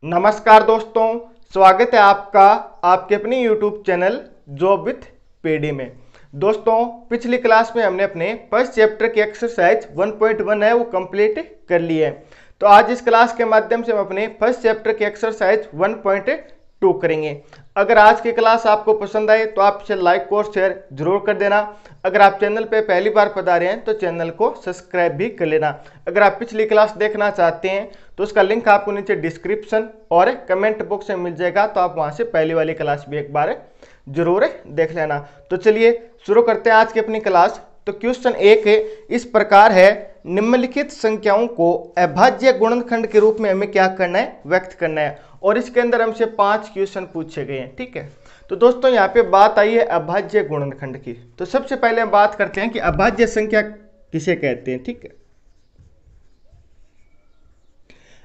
नमस्कार दोस्तों, स्वागत है आपका आपके अपने YouTube channel job with PD में। दोस्तों, पिछली क्लास में हमने अपने फर्स्ट चैप्टर की एक्सरसाइज 1.1 है वो कंप्लीट कर ली है। तो आज इस क्लास के माध्यम से हम अपने फर्स्ट चैप्टर की एक्सरसाइज 1.2 करेंगे। अगर आज की क्लास आपको पसंद आए तो आप इसे लाइक और शेयर जरूर कर देना। अगर आप चैनल पे पहली बार पधारे हैं तो चैनल को सब्सक्राइब भी कर लेना। अगर आप पिछली क्लास देखना चाहते हैं तो उसका लिंक आपको नीचे डिस्क्रिप्शन और कमेंट बॉक्स में मिल जाएगा, तो आप वहां से पहली वाली क्लास भी एक बार जरूर देख लेना। तो चलिए शुरू करते हैं आज की अपनी क्लास। तो क्वेश्चन 1 इस प्रकार है, निम्नलिखित संख्याओं को अभाज्य गुणनखंड के रूप में हमें क्या करना है, व्यक्त करना है। और इसके अंदर हमसे 5 क्वेश्चन पूछे गए हैं। ठीक है, तो दोस्तों यहाँ पे बात आई है अभाज्य गुणनखंड की। तो सबसे पहले हम बात करते हैं कि अभाज्य संख्या किसे कहते हैं। ठीक है,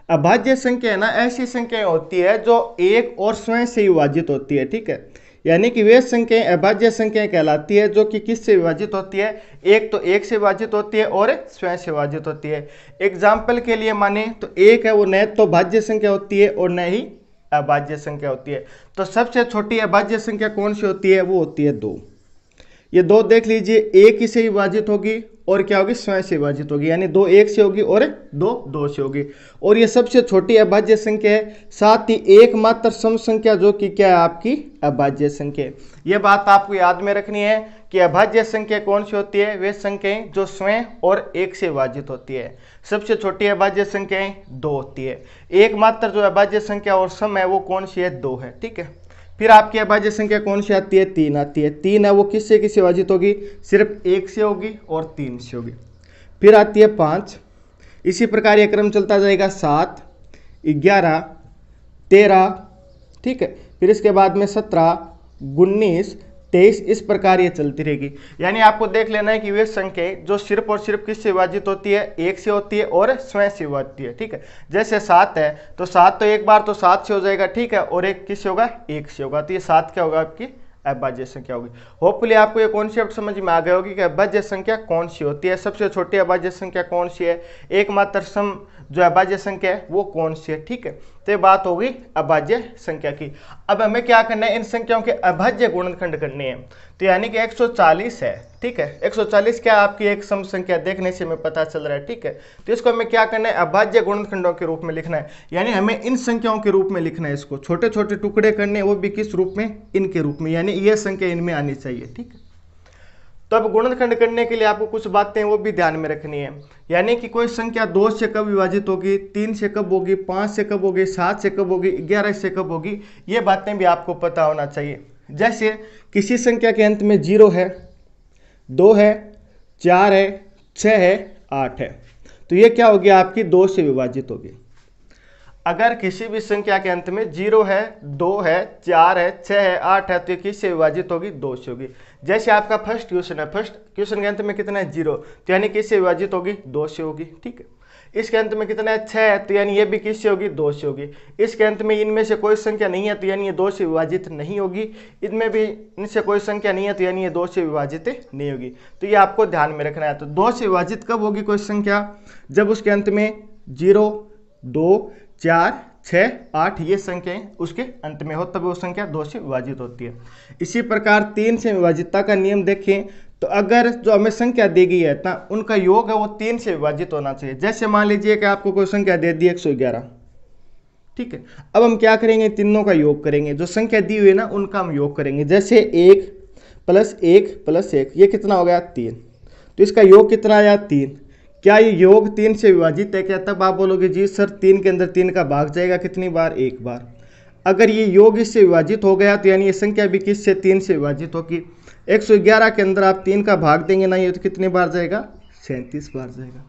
अभाज्य संख्या है ना, ऐसी संख्या होती है जो एक और स्वयं से विभाजित होती है। ठीक है, यानी कि वे संख्याएं अभाज्य संख्याएं कहलाती है जो कि किससे विभाजित होती है, एक तो एक से विभाजित होती है और स्वयं से विभाजित होती है। एग्जाम्पल के लिए माने तो एक है वो न तो भाज्य संख्या होती है और न ही अभाज्य संख्या होती है। तो सबसे छोटी अभाज्य संख्या कौन सी होती है, वो होती है 2। ये 2 देख लीजिए, एक ही से विभाजित होगी और क्या होगी, स्वयं से विभाजित होगी, यानी 2 एक से होगी और 2 2 से होगी। और ये सबसे छोटी अभाज्य संख्या है, साथ ही एकमात्र सम संख्या जो कि क्या है आपकी अभाज्य संख्या। ये बात आपको याद में रखनी है कि अभाज्य संख्या कौन सी होती है, वे संख्याएं जो स्वयं और एक से विभाजित होती है। सबसे छोटी अभाज्य संख्याएं 2 होती है। एकमात्र जो अभाज्य संख्या और सम है वो कौन सी है, 2 है। ठीक है, फिर आपकी अभाज्य संख्या कौन सी आती है, 3 आती है। 3 है वो किससे किससे विभाजित होगी, सिर्फ 1 से होगी और 3 से होगी। फिर आती है 5, इसी प्रकार यह क्रम चलता जाएगा, 7, 11, 13। ठीक है, फिर इसके बाद में 17, 19, 23, इस प्रकार ये चलती रहेगी। यानी आपको देख लेना है कि वे संख्याएं जो सिर्फ और सिर्फ किससे विभाजित होती है, एक से होती है और स्वयं से होती है। ठीक है, जैसे 7 है तो 7 तो एक बार तो 7 से हो जाएगा। ठीक है, और एक किससे होगा, 1 से होगा। तो ये 7 क्या होगा, आपकी अभाज्य संख्या होगी। होपफुली आपको ये कॉन्सेप्ट समझ में आ गया होगी कि अभाज्य संख्या कौन सी होती है, सबसे छोटी अभाज्य संख्या कौन सी है, एकमात्र सम जो अभाज्य संख्या है वो कौन सी है। ठीक है, तो ये बात होगी अभाज्य संख्या की। अब हमें क्या करना है, इन संख्याओं के अभाज्य गुणनखंड करने हैं। तो यानी कि 140 है। ठीक है, 140 क्या आपकी एक सम संख्या, देखने से हमें पता चल रहा है। ठीक है, तो इसको हमें क्या करना है, अभाज्य गुणनखंडों के रूप में लिखना है। यानी हमें इन संख्याओं के रूप में लिखना है, इसको छोटे छोटे टुकड़े करने, वो भी किस रूप में, इनके रूप में, यानी ये संख्या इनमें आनी चाहिए। ठीक है, तो अब गुणनखंड करने के लिए आपको कुछ बातें वो भी ध्यान में रखनी है। यानी कि कोई संख्या 2 से कब विभाजित होगी, 3 से कब होगी, 5 से कब होगी, 7 से कब होगी, 11 से कब होगी, ये बातें भी आपको पता होना चाहिए। जैसे किसी संख्या के अंत में 0 है, 2 है, 4 है, 6 है, 8 है, तो ये क्या होगी, आपकी 2 से विभाजित होगी। अगर किसी भी संख्या के अंत में 0 है, 2 है, 4 है, 6 है, 8 है, तो ये किससे विभाजित होगी, 2 से होगी। जैसे आपका फर्स्ट क्वेश्चन है, फर्स्ट क्वेश्चन के अंत में कितना है, 0, तो यानी किससे विभाजित होगी, 2 से होगी। ठीक है, इसके अंत में कितना है, 6 है, तो यानी ये भी किससे होगी, 2 से होगी। इसके अंत में इनमें से कोई संख्या नहीं है तो यानी ये 2 से विभाजित नहीं होगी। इनमें भी इनसे कोई संख्या नहीं है तो यानी ये 2 से विभाजित नहीं होगी। तो ये आपको ध्यान में रखना है। तो 2 से विभाजित कब होगी कोई संख्या, जब उसके अंत में 0, 2, 4, 6, 8 ये संख्याएं उसके अंत में हो, तब वो संख्या 2 से विभाजित होती है। इसी प्रकार 3 से विभाजितता का नियम देखें तो अगर जो हमें संख्या दी गई है ना, उनका योग है वो 3 से विभाजित होना चाहिए। जैसे मान लीजिए कि आपको कोई संख्या दे दी 111। ठीक है, अब हम क्या करेंगे, तीनों का योग करेंगे, जो संख्या दी हुई है ना उनका हम योग करेंगे। जैसे 1 + 1 + 1 ये कितना हो गया, 3, तो इसका योग कितना आया, 3। क्या ये योग 3 से विभाजित है क्या, तब आप बोलोगे जी सर 3 के अंदर 3 का भाग जाएगा कितनी बार, 1 बार। अगर ये योग इससे विभाजित हो गया तो यानी ये संख्या भी किससे, 3 से विभाजित होगी। 111 के अंदर आप 3 का भाग देंगे ना, ये तो कितनी बार जाएगा, 37 बार जाएगा।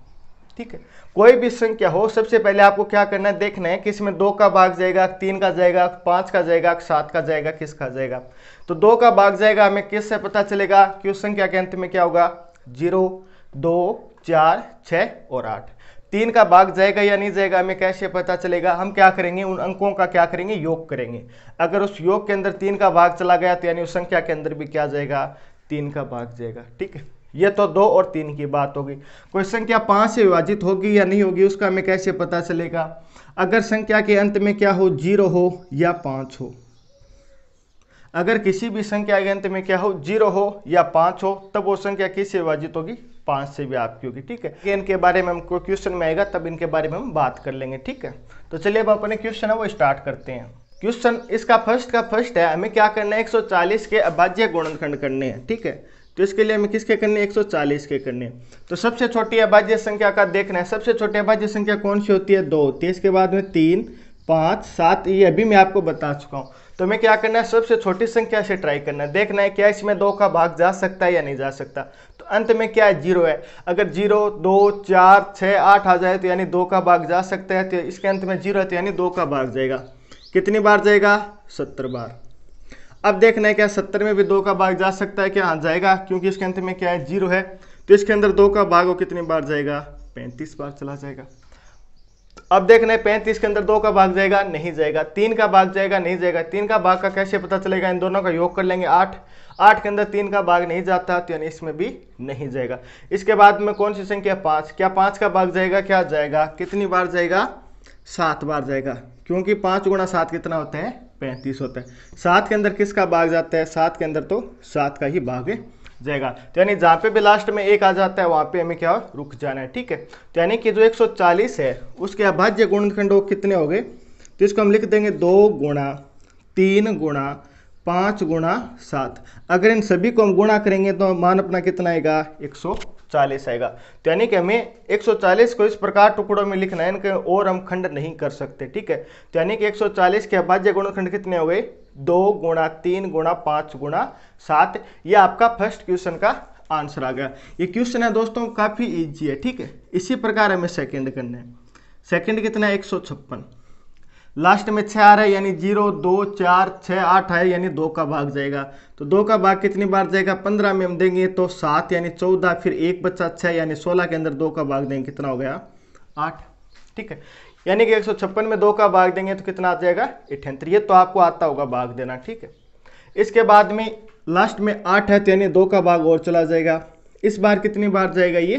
ठीक है, कोई भी संख्या हो सबसे पहले आपको क्या करना है, देखना है कि इसमें 2 का भाग जाएगा, 3 का जाएगा, 5 का जाएगा, 7 का जाएगा, किसका जाएगा। तो 2 का भाग जाएगा, हमें किससे पता चलेगा कि उस संख्या के अंत में क्या होगा, 0, 2, 4, 6 और 8। 3 का भाग जाएगा या नहीं जाएगा, हमें कैसे पता चलेगा, हम क्या करेंगे, उन अंकों का क्या करेंगे, योग करेंगे। अगर उस योग के अंदर 3 का भाग चला गया तो यानी उस संख्या के अंदर भी क्या जाएगा, 3 का भाग जाएगा। ठीक है, ये तो 2 और 3 की बात होगी। कोई संख्या 5 से विभाजित होगी या नहीं होगी उसका हमें कैसे पता चलेगा? अगर संख्या के अंत में क्या हो, 0 हो या 5 हो। अगर किसी भी संख्या के अंत में क्या हो, 0 हो या 5 हो, तब वो संख्या किससे विभाजित होगी? 5 से भी आपकी होगी। ठीक है, इनके बारे में हमको क्वेश्चन में आएगा तब इनके बारे में हम बात कर लेंगे। ठीक है, तो चलिए अब अपने क्वेश्चन है वो स्टार्ट करते हैं। क्वेश्चन इसका फर्स्ट है, हमें क्या करना है, 140 के अभाज्य गुणनखंड करने हैं। ठीक है, तो इसके लिए हमें किसके करने, 140 के करने हैं। तो सबसे छोटी अभाज्य संख्या का देखना है। सबसे छोटी अभाज्य संख्या कौन सी होती है? 2 होती है। इसके बाद में 3, 5, 7, ये अभी मैं आपको बता चुका हूँ। तो हमें क्या करना है, सबसे छोटी संख्या से ट्राई करना है, देखना है क्या इसमें 2 का भाग जा सकता है या नहीं जा सकता। तो अंत में क्या है, 0 है। अगर 0, 2, 4, 6, 8 आ जाए तो यानी 2 का भाग जा सकता है। तो इसके अंत में 0 है तो यानी 2 का भाग जाएगा। कितनी बार जाएगा? 70 बार। अब देखना है क्या 70 में भी 2 का भाग जा सकता है क्या? हाँ जाएगा, क्योंकि इसके अंत में क्या है, 0 है। तो इसके अंदर 2 का भाग वो कितनी बार जाएगा? 35 बार चला जाएगा। अब देखना है 35 के अंदर 2 का भाग जाएगा, नहीं जाएगा। 3 का भाग जाएगा, नहीं जाएगा। 3 का भाग का कैसे पता चलेगा? इन दोनों का योग कर लेंगे, 8। 8 के अंदर 3 का भाग नहीं जाता तो यानी इसमें भी नहीं जाएगा। इसके बाद में कौन सी संख्या? 5। क्या 5 का भाग जाएगा? क्या जाएगा? कितनी बार जाएगा? 7 बार जाएगा, क्योंकि 5 गुणा 7 कितना होता है? 35 होता है। 7 के अंदर किसका भाग जाता है? 7 के अंदर तो 7 का ही भाग जाएगा। तो यानी जहाँ पे भी लास्ट में 1 आ जाता है वहाँ पे हमें क्या रुक जाना है। ठीक है, तो यानी कि जो 140 है उसके अभाज्य गुणनखंड कितने हो गए? तो इसको हम लिख देंगे 2 गुणा 3 गुणा 5 गुणा 7। अगर इन सभी को हम गुणा करेंगे तो मान अपना कितना आएगा? 140 आएगा। तो यानी कि हमें 140 को इस प्रकार टुकड़ों में लिखना है, इनके और हम खंड नहीं कर सकते। ठीक है, तो यानी कि 140 के अभाज्य गुणनखंड कितने हो गए? 2 गुणा 3 गुणा 5 गुणा 7। ये आपका फर्स्ट क्वेश्चन का आंसर आ गया। ये क्वेश्चन है दोस्तों काफी इजी है। ठीक है, इसी प्रकार हमें सेकंड करना है। सेकंड कितना है? 156। लास्ट में 6 आ रहा है, यानी 0, 2, 4, 6, 8 है, यानी 2 का भाग जाएगा। तो 2 का भाग कितनी बार जाएगा? 15 में हम देंगे तो 7 यानी 14, फिर 1 बचा 6 यानी 16 के अंदर 2 का भाग देंगे, कितना हो गया? 8। ठीक है, यानी कि 156 में 2 का भाग देंगे तो कितना आ जाएगा? 78। ये तो आपको आता होगा भाग देना। ठीक है, इसके बाद में लास्ट में 8 है तो यानी 2 का भाग और चला जाएगा। इस बार कितनी बार जाएगा? ये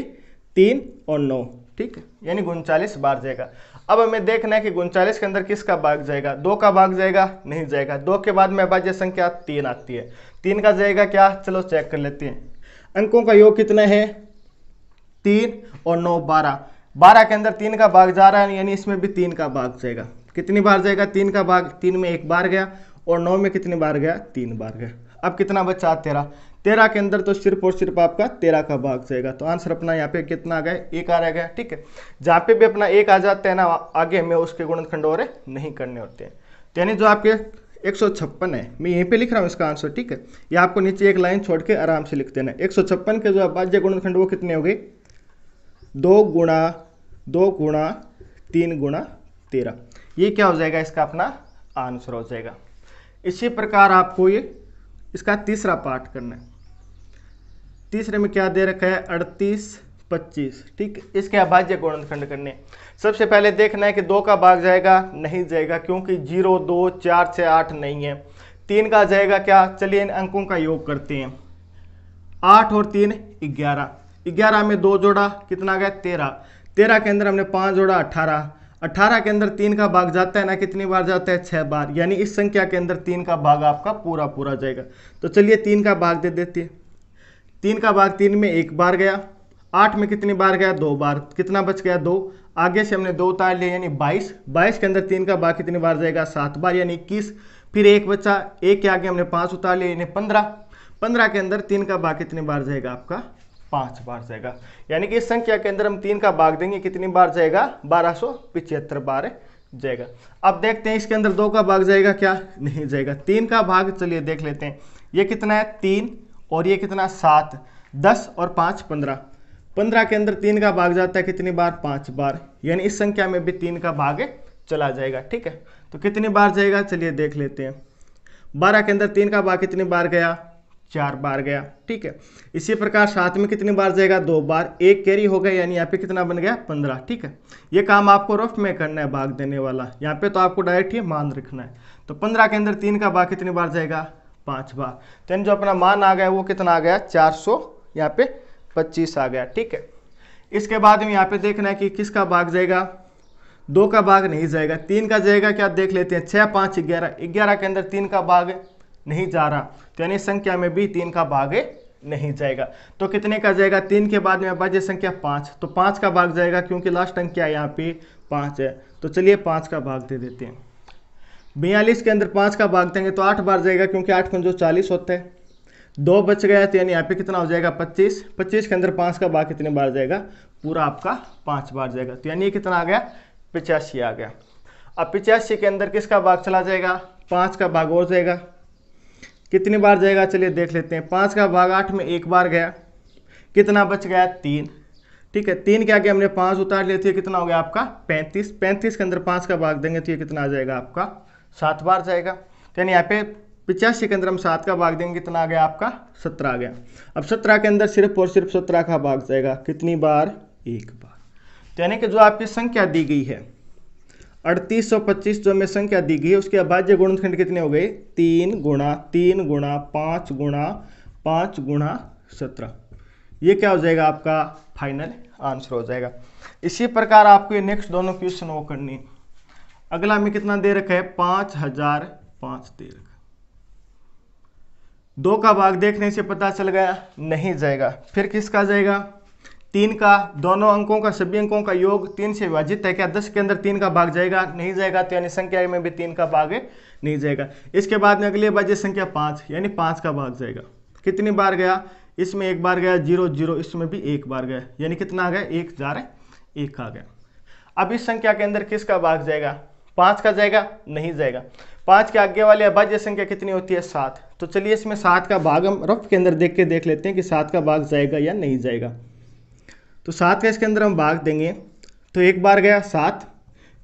3 और 9। ठीक है, यानी 39 बार जाएगा। अब हमें देखना है कि 39 के अंदर किसका भाग जाएगा? 2 का भाग जाएगा, नहीं जाएगा। 2 के बाद में अभाज्य संख्या 3 आती है। 3 का जाएगा क्या? चलो चेक कर लेते हैं। अंकों का योग कितना है? 3 और 9 12। 12 के अंदर 3 का भाग जा रहा है, यानी इसमें भी 3 का भाग जाएगा। कितनी बार जाएगा 3 का भाग? 3 में 1 बार गया और 9 में कितनी बार गया? 3 बार गया। अब कितना बचा? 13। 13 के अंदर तो सिर्फ और सिर्फ आपका 13 का भाग जाएगा। तो आंसर अपना यहाँ पे कितना आ गया? 1 आ गया। ठीक है, जहाँ पे भी अपना 1 आ जाता है ना, आगे हमें उसके गुणनखंड और नहीं करने होते हैं। तो यानी जो आपके 156 है, मैं यहीं पे लिख रहा हूँ इसका आंसर। ठीक है, ये आपको नीचे एक लाइन छोड़ के आराम से लिख देना है। 156 के जो अभाज्य गुणनखंड वो कितने हो गए? 2 गुणा 2 गुणा 3 गुणा 13। ये क्या हो जाएगा? इसका अपना आंसर हो जाएगा। इसी प्रकार आपको ये इसका तीसरा पार्ट करना है। तीसरे में क्या दे रखा है? 38, 25। ठीक, इसके अभाज्य गुणनखंड करने। सबसे पहले देखना है कि 2 का भाग जाएगा, नहीं जाएगा, क्योंकि 0, 2, 4, 6, 8 नहीं है। 3 का जाएगा क्या? चलिए इन अंकों का योग करते हैं। 8 और 3 11। 11 में 2 जोड़ा, कितना गया? 13। 13 के अंदर हमने 5 जोड़ा, 18। 18 के अंदर 3 का भाग जाता है ना, कितनी बार जाता है? 6 बार। यानी इस संख्या के अंदर 3 का भाग आपका पूरा पूरा जाएगा। तो चलिए 3 का भाग दे देते हैं। 3 का भाग 3 में 1 बार गया। 8 में कितनी बार गया? 2 बार। कितना बच गया? 2। आगे से हमने 2 उतार लिया, यानी 22। 22 के अंदर 3 का भाग कितनी बार जाएगा? 7 बार, यानी 21। फिर 1 बचा, 1 के आगे हमने 5 उतार लिया, यानी 15। 15 के अंदर 3 का भाग कितनी बार जाएगा? आपका 5 बार जाएगा। यानी कि इस संख्या के अंदर हम 3 का भाग देंगे, कितनी बार जाएगा? 1275 बार जाएगा। अब देखते हैं इसके अंदर 2 का भाग जाएगा क्या? नहीं जाएगा। 3 का भाग चलिए देख लेते हैं। ये कितना है? 3 और ये कितना? 7। 10 और 5 15। 15 के अंदर 3 का भाग जाता है, कितनी बार? 5 बार। यानी इस संख्या में भी 3 का भाग चला जाएगा। ठीक है, तो कितनी बार जाएगा? चलिए देख लेते हैं। 12 के अंदर 3 का भाग कितनी बार गया? 4 बार गया। ठीक है, इसी प्रकार 7 में कितनी बार जाएगा? 2 बार। 1 कैरी हो गया, यानी यहाँ पे कितना बन गया? 15। ठीक है, ये काम आपको रफ में करना है, भाग देने वाला। यहाँ पे तो आपको डायरेक्ट ही मान रखना है। तो 15 के अंदर 3 का भाग कितनी बार जाएगा? 5 बार। तो जो अपना मान आ गया वो कितना आ गया? 400 यहाँ पे 25 आ गया। ठीक है, इसके बाद में यहाँ पे देखना है कि किसका भाग जाएगा, 2 का भाग नहीं जाएगा, 3 का जाएगा क्या देख लेते हैं। 6 5 11, 11 के अंदर 3 का भाग नहीं जा रहा, तो यानी संख्या में भी 3 का भाग नहीं जाएगा। तो कितने का जाएगा, 3 के बाद में अभाज्य संख्या 5, तो 5 का भाग जाएगा क्योंकि लास्ट अंक क्या है यहाँ पे 5 है। तो चलिए 5 का भाग दे देते हैं। 42 के अंदर 5 का भाग देंगे तो 8 बार जाएगा क्योंकि 8 पंजो 40 होता है। 2 बच गया तो यानी यहाँ पे कितना हो जाएगा 25। 25 के अंदर 5 का भाग कितने बार जाएगा, पूरा आपका 5 बार जाएगा। तो यानी कितना आ गया 85 आ गया। अब 85 के अंदर किसका भाग चला जाएगा, 5 का भाग और जाएगा, कितनी बार जाएगा चलिए देख लेते हैं। 5 का भाग 8 में 1 बार गया, कितना बच गया 3। ठीक है, 3 के आगे हमने 5 उतार लिए थे, कितना हो गया आपका 35। 35 के अंदर 5 का भाग देंगे तो ये कितना आ जाएगा आपका 7 बार जाएगा। यानी यहाँ पे 85 के अंदर हम 7 का भाग देंगे, कितना आ गया आपका 17 आ गया। अब 17 के अंदर सिर्फ और सिर्फ 17 का भाग जाएगा, कितनी बार 1 बार। तो यानी कि जो आपकी संख्या दी गई है 3825 जो हमें संख्या दी गई है उसके अभाज्य गुणनखंड कितने हो गए, 3 गुणा 3 गुणा 5 गुणा 5 गुणा 17। ये क्या हो जाएगा आपका फाइनल आंसर हो जाएगा। इसी प्रकार आपको ये नेक्स्ट दोनों क्वेश्चन वो करनी। अगला में कितना दे रखा है 5005 दे रखा। 2 का भाग देखने से पता चल गया नहीं जाएगा, फिर किसका जाएगा 3 का। दोनों अंकों का सभी अंकों का योग 3 से विभाजित है क्या, 10 के अंदर 3 का भाग जाएगा नहीं जाएगा, तो यानी संख्या में भी 3 का भाग नहीं जाएगा। इसके बाद में अगली अभाज्य संख्या 5 यानी 5 का भाग जाएगा, कितनी बार गया, इसमें 1 बार गया 0 0, इसमें भी 1 बार गया, यानी कितना आ गया 1 जार 1 आ गया। अब इस संख्या के अंदर किसका भाग जाएगा, 5 का जाएगा नहीं जाएगा। 5 के आगे वाली अभाज्य संख्या कितनी होती है 7। तो चलिए इसमें 7 का भाग हम रफ के अंदर देख लेते हैं कि 7 का भाग जाएगा या नहीं जाएगा। तो 7 का इसके अंदर हम भाग देंगे तो 1 बार गया 7,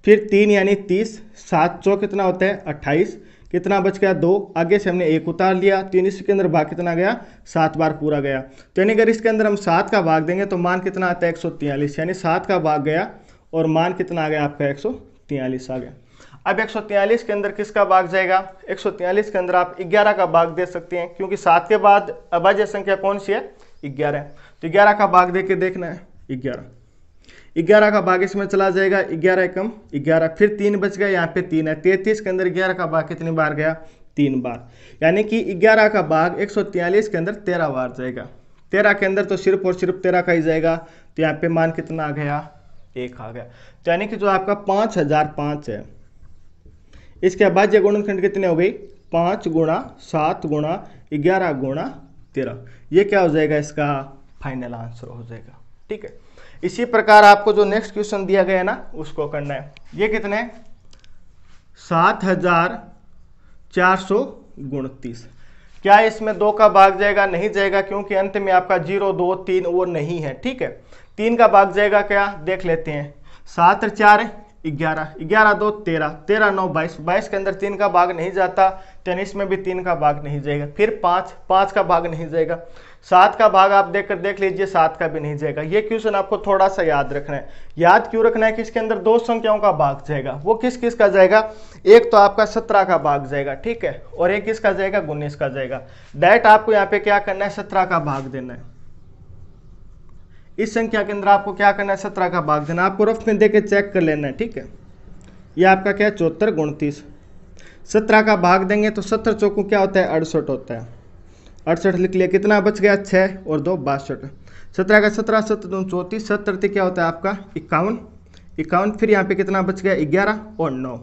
फिर 3 यानी 30, 7 चौ कितना होता है 28, कितना बच गया 2, आगे से हमने 1 उतार लिया, तो इसके अंदर भाग कितना गया 7 बार पूरा गया। तो यानी अगर इसके अंदर हम 7 का भाग देंगे तो मान कितना आता है 143, यानी 7 का भाग गया और मान कितना आ गया आपका 143 आ गया। अब 143 के अंदर किसका भाग जाएगा, 143 के अंदर आप 11 का भाग दे सकते हैं क्योंकि 7 के बाद अभाज्य संख्या कौन सी है 11 है। तो 11 का भाग दे के देखना है 11 का भाग इसमें चला जाएगा, 11 एकम 11, फिर 3 बच गया, यहाँ पे 3 है। 33 के अंदर 11 का भाग कितनी बार गया 3 बार, यानी कि 11 का भाग 143 के अंदर 13 बार जाएगा। 13 के अंदर तो सिर्फ और सिर्फ 13 का ही जाएगा, तो यहाँ पे मान कितना आ गया 1 आ गया। तो यानी कि जो आपका 5005 है इसके अभाज्य गुणनखंड कितने हो गई 5 गुणा 7 गुणा 11 गुणा 13। ये क्या हो जाएगा इसका फाइनल आंसर हो जाएगा। ठीक है, इसी प्रकार आपको जो नेक्स्ट क्वेश्चन दिया गया है ना उसको करना है। ये कितने 7429। क्या इसमें 2 का भाग जाएगा नहीं जाएगा क्योंकि अंत में आपका 0 2 3 वो नहीं है। ठीक है, 3 का भाग जाएगा क्या देख लेते हैं। 7 और 4 11, 11 2 13, 13 9 22, 22 के अंदर 3 का भाग नहीं जाता, तो इसमें भी 3 का भाग नहीं जाएगा। फिर 5 का भाग नहीं जाएगा। 7 का भाग आप देख लीजिए 7 का भी नहीं जाएगा। ये क्वेश्चन आपको थोड़ा सा याद रखना है। याद क्यों रखना है कि इसके अंदर 2 संख्याओं का भाग जाएगा। वो किस किस का जाएगा, एक तो आपका 17 का भाग जाएगा, ठीक है, और एक किसका जाएगा 19 का जाएगा। डायरेक्ट आपको यहाँ पे क्या करना है 17 का भाग देना है। इस संख्या के अंदर आपको क्या करना है 17 का भाग देना। आपको रफ में देके चेक कर लेना है। ठीक है, ये आपका क्या 74 29, 17 का भाग देंगे तो 70 चौको क्या होता है 68 होता है। 68 लिख लिया, कितना बच गया 6 और 2 62। 17 का 17 7 2 34, 70 क्या होता है आपका 51। फिर यहाँ पे कितना बच गया 11 और 9।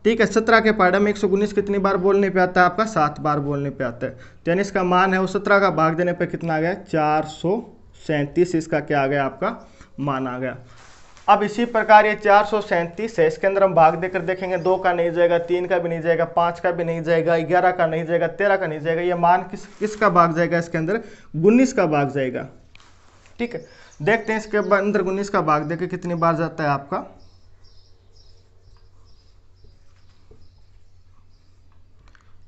ठीक है, 17 के पाड़ा में 119 कितनी बार बोलने पे आता है आपका 7 बार बोलने पे आता है। तो यानी इसका मान है वो 17 का भाग देने पे कितना आ गया 437। इसका क्या आ गया आपका मान आ गया। अब इसी प्रकार ये 437 है, इसके अंदर हम भाग देकर देखेंगे 2 का नहीं जाएगा, 3 का भी नहीं जाएगा, 5 का भी नहीं जाएगा, 11 का नहीं जाएगा, 13 का नहीं जाएगा। ये मान किसका भाग जाएगा इसके अंदर 19 का भाग जाएगा। ठीक है, देखते हैं इसके अंदर 19 का भाग देकर कितनी बार जाता है आपका।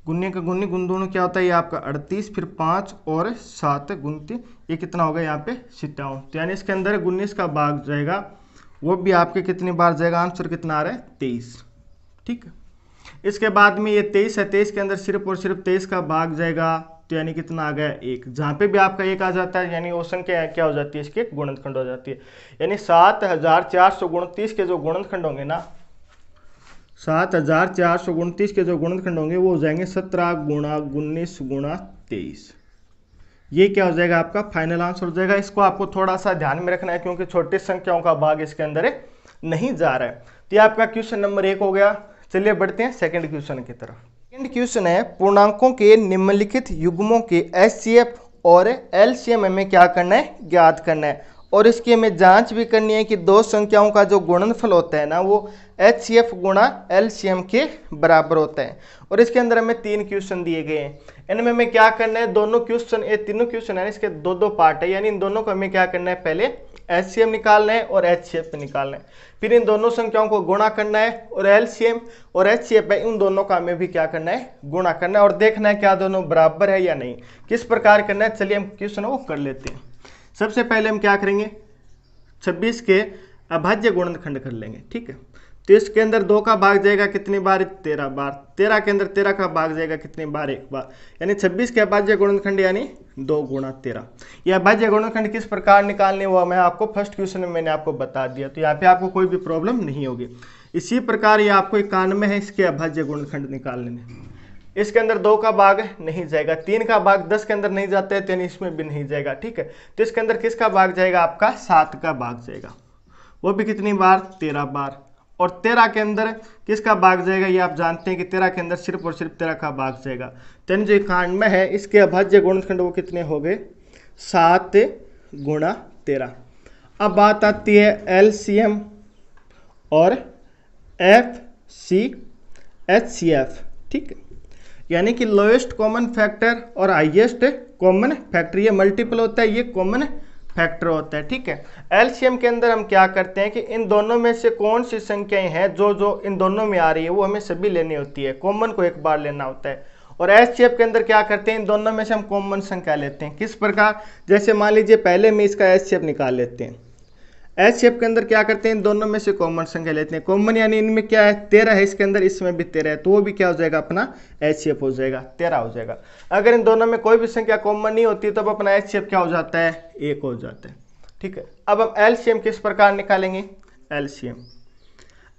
गुन्नी का गुन्नी गुंदूण क्या होता है ये आपका 38, फिर 5 और 7 गुनती, ये कितना होगा यहाँ पे 57। तो यानी इसके अंदर 19 का भाग जाएगा, वो भी आपके कितनी बार जाएगा, आंसर कितना आ रहा है 23। ठीक है, इसके बाद में ये 23 है, 23 के अंदर सिर्फ और सिर्फ 23 का भाग जाएगा तो यानी कितना आ गया 1। जहाँ पे भी आपका 1 आ जाता है यानी वो संख्या क्या हो जाती है, इसके गुणनखंड हो जाती है। यानी 7429 के जो गुणनखंड होंगे ना, 7429 के जो गुणनखंड होंगे वो हो जाएंगे 17 गुणा 19 गुणा 23। ये क्या हो जाएगा आपका फाइनल आंसर हो जाएगा। इसको आपको थोड़ा सा ध्यान में रखना है क्योंकि छोटी संख्याओं का भाग इसके अंदर नहीं जा रहा है। तो ये आपका क्वेश्चन नंबर 1 हो गया। चलिए बढ़ते हैं सेकंड क्वेश्चन की तरफ। सेकंड क्वेश्चन है पूर्णांकों के निम्नलिखित युग्मों के HCF और LCM हमें क्या करना है, ज्ञात करना है। और इसकी हमें जांच भी करनी है कि दो संख्याओं का जो गुणनफल होता है ना वो HCF गुणा LCM के बराबर होता है। और इसके अंदर हमें 3 क्वेश्चन दिए गए हैं। इनमें हमें क्या करना है, दोनों क्वेश्चन, ये तीनों क्वेश्चन है इसके दो पार्ट है, यानी इन दोनों को हमें क्या करना है, पहले HCM निकालना है और HCF निकालना है, फिर इन दोनों संख्याओं को गुणा करना है और LCM और HCF है उन दोनों का हमें भी क्या करना है, गुणा करना है और देखना है क्या दोनों बराबर है या नहीं, किस प्रकार करना है। चलिए हम क्वेश्चन वो कर लेते हैं। सबसे पहले हम क्या करेंगे, 26 के अभाज्य गुणनखंड कर लेंगे, ठीक है। तो इसके अंदर 2 का भाग जाएगा कितनी बार, 13 बार। 13 के अंदर 13 का भाग जाएगा कितनी बार, 1 बार। यानी 26 के अभाज्य गुणनखंड यानी 2 गुणा 13। यह अभाज्य गुणनखंड किस प्रकार निकालने हुआ मैं आपको फर्स्ट क्वेश्चन में मैंने आपको बता दिया, तो यहाँ पे आपको कोई भी प्रॉब्लम नहीं होगी। इसी प्रकार ये आपको 91 है इसके अभाज्य गुणनखंड निकालने में। इसके अंदर 2 का भाग नहीं जाएगा, 3 का भाग 10 के अंदर नहीं जाता है तो इसमें भी नहीं जाएगा, ठीक है। तो इसके अंदर किसका भाग जाएगा, आपका 7 का भाग जाएगा, वो भी कितनी बार, 13 बार। और 13 के अंदर किसका भाग जाएगा, ये आप जानते हैं कि 13 के अंदर सिर्फ और सिर्फ 13 का भाग जाएगा। तो जो 91 है इसके अभाज्य गुणनखंड वो कितने हो गए, 7 गुणा 13। अब बात आती है LCM और HCF, ठीक है। यानी कि लोएस्ट कॉमन फैक्टर और हाईएस्ट कॉमन फैक्टर, ये मल्टीपल होता है, ये कॉमन फैक्टर होता है, ठीक है। LCM के अंदर हम क्या करते हैं कि इन दोनों में से कौन सी संख्याएं हैं जो इन दोनों में आ रही है वो हमें सभी लेनी होती है, कॉमन को एक बार लेना होता है। और HCF के अंदर क्या करते हैं, इन दोनों में से हम कॉमन संख्या लेते हैं। किस प्रकार, जैसे मान लीजिए पहले में इसका HCF निकाल लेते हैं। HCF के अंदर क्या करते हैं, इन दोनों में से कॉमन संख्या लेते हैं। कॉमन यानी इनमें क्या है, 13 है इसके अंदर, इसमें भी 13 है, तो वो भी क्या हो जाएगा, अपना HCF हो जाएगा, 13 हो जाएगा। अगर इन दोनों में कोई भी संख्या कॉमन नहीं होती तब अपना HCF क्या हो जाता है, 1 हो जाता है, ठीक है। अब हम LCM किस प्रकार निकालेंगे,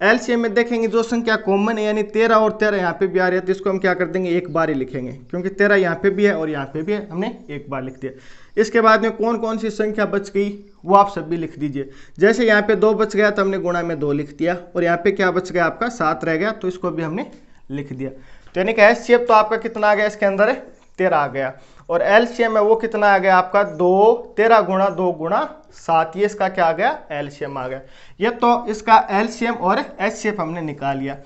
LCM में देखेंगे जो संख्या कॉमन है यानी 13 और 13 यहाँ पे भी आ रही है तो इसको हम क्या कर देंगे, एक बार ही लिखेंगे, क्योंकि 13 यहाँ पे भी है और यहाँ पे भी है, हमने एक बार लिख दिया। इसके बाद में कौन कौन सी संख्या बच गई वो आप सभी लिख दीजिए। जैसे यहाँ पे 2 बच गया तो हमने गुणा में 2 लिख दिया, और यहाँ पे क्या बच गया, आपका 7 रह गया तो इसको भी हमने लिख दिया। तो यानी कि HCF तो आपका कितना आ गया, इसके अंदर 13 आ गया, और LCM है वो कितना आ गया आपका 2, 13 गुणा 2 गुणा 7, ये इसका क्या आ गया, LCM आ गया। ये तो इसका LCM और HCF हमने निकाल लिया।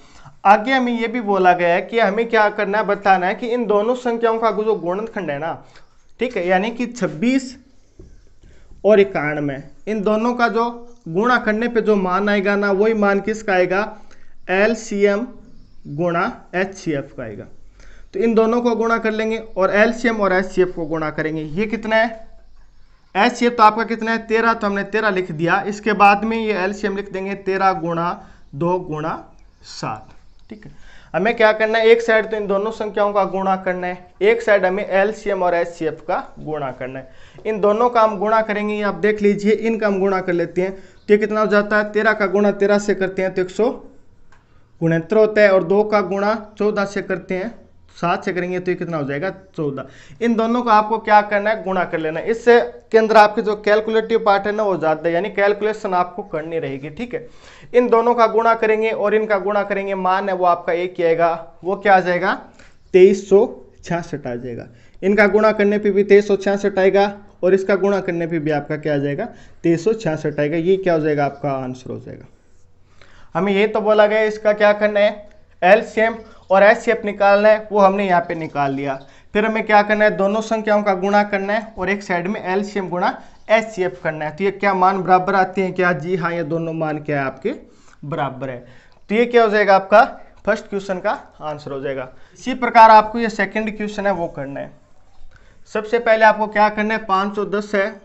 आगे हमें ये भी बोला गया है कि हमें क्या करना है, बताना है कि इन दोनों संख्याओं का जो गुणनखंड है ना, ठीक है, यानी कि 26 और 91, इन दोनों का जो गुणा करने पे जो मान आएगा ना, वही मान किसका आएगा, LCM गुणा HCF का आएगा। तो इन दोनों को गुणा कर लेंगे और LCM और HCF को गुणा करेंगे। ये कितना है, HCF तो आपका कितना है, 13, तो हमने 13 लिख दिया। इसके बाद में ये LCM लिख देंगे 13 गुणा 2 गुणा 7, ठीक है। हमें क्या करना है, एक साइड तो इन दोनों संख्याओं का गुणा करना है, एक साइड हमें LCM और HCF का गुणा करना है। इन दोनों का हम गुणा करेंगे, आप देख लीजिए, इनका हम गुणा कर लेते हैं तो ये कितना हो जाता है, 13 का गुणा 13 से करते हैं तो 169 होता है, और 2 का गुणा 14 से करते हैं, 7 से करेंगे तो ये कितना हो जाएगा, 14। इन दोनों को आपको क्या करना है, गुणा कर लेना है। इससे के अंदर आपके जो कैलकुलेटिव पार्ट है ना वो ज्यादा है, यानी कैलकुलेशन आपको करनी रहेगी, ठीक है। इन दोनों का गुणा करेंगे और इनका गुणा करेंगे, मान है वो आपका एक ही आएगा, वो क्या आ जाएगा, 2366 आ जाएगा। इनका गुणा करने पे भी 2366 आएगा और इसका गुणा करने पे भी आपका क्या आ जाएगा, 2366 आएगा। ये क्या हो जाएगा, आपका आंसर हो जाएगा। हमें ये तो बोला गया इसका क्या करना है, LCM और HCF निकालना है, वो हमने यहाँ पे निकाल लिया। फिर हमें क्या करना है, दोनों संख्याओं का गुणा करना है और एक साइड में LCM गुणा HCF करना है। तो ये क्या मान बराबर आते हैं क्या, जी हाँ, ये दोनों मान क्या है, आपके बराबर है। तो ये क्या हो जाएगा, आपका फर्स्ट क्वेश्चन का आंसर हो जाएगा। इसी प्रकार आपको ये सेकेंड क्वेश्चन है वो करना है। सबसे पहले आपको क्या करना है, 510 है,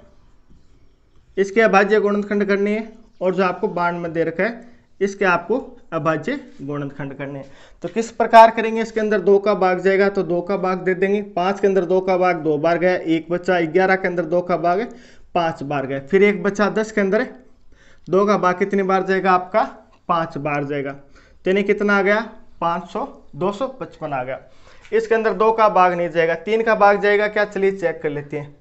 इसके अभाज्य गुणनखंड करनी है, और जो आपको बाण में दे रखा है इसके आपको अभाज्य गुणनखंड करने हैं। तो किस प्रकार करेंगे, इसके अंदर 2 का भाग जाएगा तो 2 का भाग दे देंगे, 5 के अंदर 2 का भाग 2 बार गया, 1 बचा, 11 के अंदर 2 का भाग 5 बार गया, फिर 1 बचा, 10 के अंदर 2 का भाग कितनी बार जाएगा आपका 5 बार जाएगा, यानी कितना आ गया 500, 255 आ गया। इसके अंदर 2 का भाग नहीं जाएगा, 3 का भाग जाएगा क्या, चलिए चेक कर लेते हैं।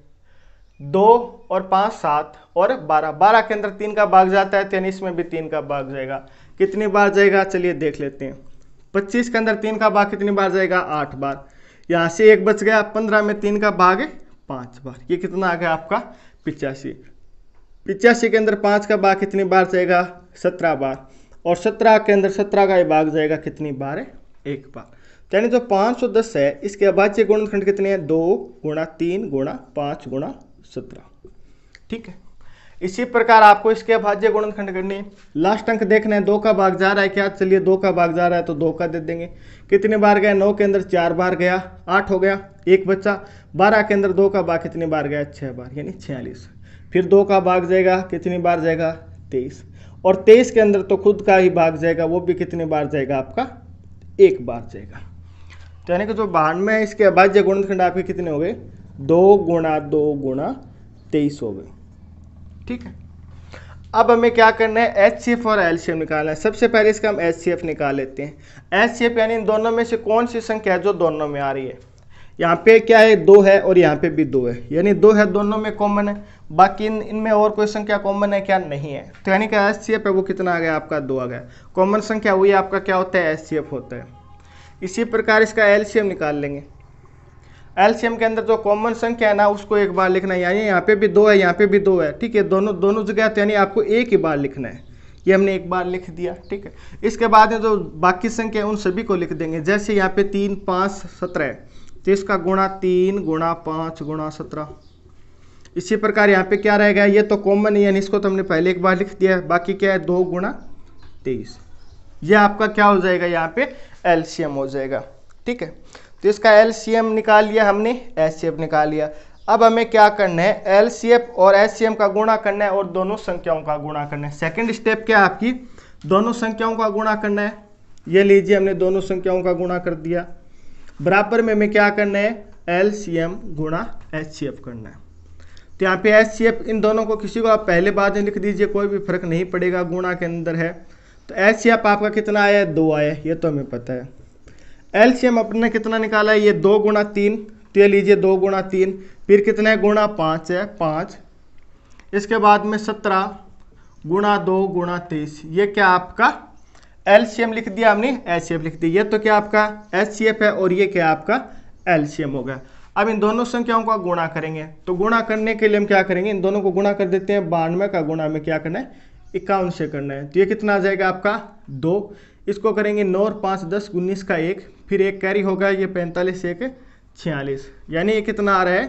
2 और 5 7 और 12, 12 के अंदर 3 का भाग जाता है, यानी इसमें भी 3 का भाग जाएगा, कितनी बार जाएगा चलिए देख लेते हैं। 25 के अंदर 3 का भाग कितनी बार जाएगा 8 बार, यहाँ से 1 बच गया, 15 में 3 का भाग 5 बार, ये कितना आ गया आपका 85। 85 के अंदर 5 का भाग कितनी बार जाएगा 17 बार, और 17 के अंदर 17 का भाग जाएगा कितनी बार 1 बार, यानी जो 510 है इसके अभाज्य गुणनखंड कितने हैं 2 गुणा 3 गुणा 5 गुणा 17, ठीक है। इसी प्रकार आपको इसके अभाज्य गुणनखंड करनी है। लास्ट अंक देखना है 2 का भाग जा रहा है क्या, चलिए 2 का भाग जा रहा है तो 2 का दे देंगे, कितने बार गया 9 के अंदर 4 बार गया, 8 हो गया, 1 बचा, 12 के अंदर 2 का भाग कितनी बार गया 6 बार, यानी 46, फिर 2 का भाग जाएगा कितनी बार जाएगा 23, और 23 के अंदर तो खुद का ही भाग जाएगा, वो भी कितनी बार जाएगा आपका 1 बार जाएगा। तो यानी कि जो 92 है इसके अभाज्य गुणनखंड आपके कितने हो गए 2 गुणा 2 गुणा 23 हो गए, ठीक है। अब हमें क्या करना है एचसीएफ और एलसीएम निकालना है। सबसे पहले इसका हम एचसीएफ निकाल लेते हैं। एचसीएफ यानी इन दोनों में से कौन सी संख्या है जो दोनों में आ रही है, यहाँ पे क्या है 2 है और यहाँ पे भी 2 है, यानी 2 है दोनों में कॉमन है, बाकी इनमें और कोई संख्या कॉमन है क्या, नहीं है, तो यानी कि एचसीएफ है वो कितना आ गया आपका 2 आ गया, कॉमन संख्या वही आपका क्या होता है एचसीएफ होता है। इसी प्रकार इसका एलसीएम निकाल लेंगे। एलसीएम के अंदर जो कॉमन संख्या है ना उसको एक बार लिखना है, यानी यहाँ पे भी 2 है यहाँ पे भी 2 है, ठीक है, दोनों जगह, तो यानी आपको एक ही बार लिखना है, ये हमने एक बार लिख दिया, ठीक है। इसके बाद में जो बाकी संख्या है उन सभी को लिख देंगे, जैसे यहाँ पे 3 5 17 है तो इसका गुणा 3 गुणा 5 गुणा 17। इसी प्रकार यहाँ पे क्या रहेगा, ये तो कॉमन है यानी इसको तो हमने पहले एक बार लिख दिया, बाकी क्या है 2 गुणा 23, ये आपका क्या हो जाएगा यहाँ पे एलसीएम हो जाएगा, ठीक है। तो इसका एलसीएम निकाल लिया हमने, एचसीएफ निकाल लिया। अब हमें क्या करना है एलसीएफ और एचसीएम का गुणा करना है और दोनों संख्याओं का गुणा करना है। सेकंड स्टेप क्या है आपकी, दोनों संख्याओं का गुणा करना है, ये लीजिए हमने दोनों संख्याओं का गुणा कर दिया, बराबर में हमें क्या करना है एलसीएम गुणा एचसीएफ करना है। तो यहाँ पे एचसीएफ इन दोनों को किसी को आप पहले बाद में लिख दीजिए, कोई भी फर्क नहीं पड़ेगा, गुणा के अंदर है। तो एचसीएफ आपका कितना आया है 2 आया, ये तो हमें पता है। एलसीएम अपने कितना निकाला है, ये 2 गुणा 3, तो ये लीजिए 2 गुणा 3, फिर कितना है गुणा 5 है 5, इसके बाद में 17 गुणा 2 गुणा 23, ये क्या आपका एलसीएम लिख दिया हमने, एचसीएफ लिख दिया, ये तो क्या आपका एचसीएफ है और ये क्या आपका एलसीएम हो गया। अब इन दोनों संख्याओं का गुणा करेंगे, तो गुणा करने के लिए हम क्या करेंगे इन दोनों को गुणा कर देते हैं, 92 का गुणा में क्या करना है 51 से करना है, तो ये कितना आ जाएगा आपका 2, इसको करेंगे 9 और 5 10 19 का 1, फिर 1 कैरी होगा, ये 45 1 46, यानी ये कितना आ रहा है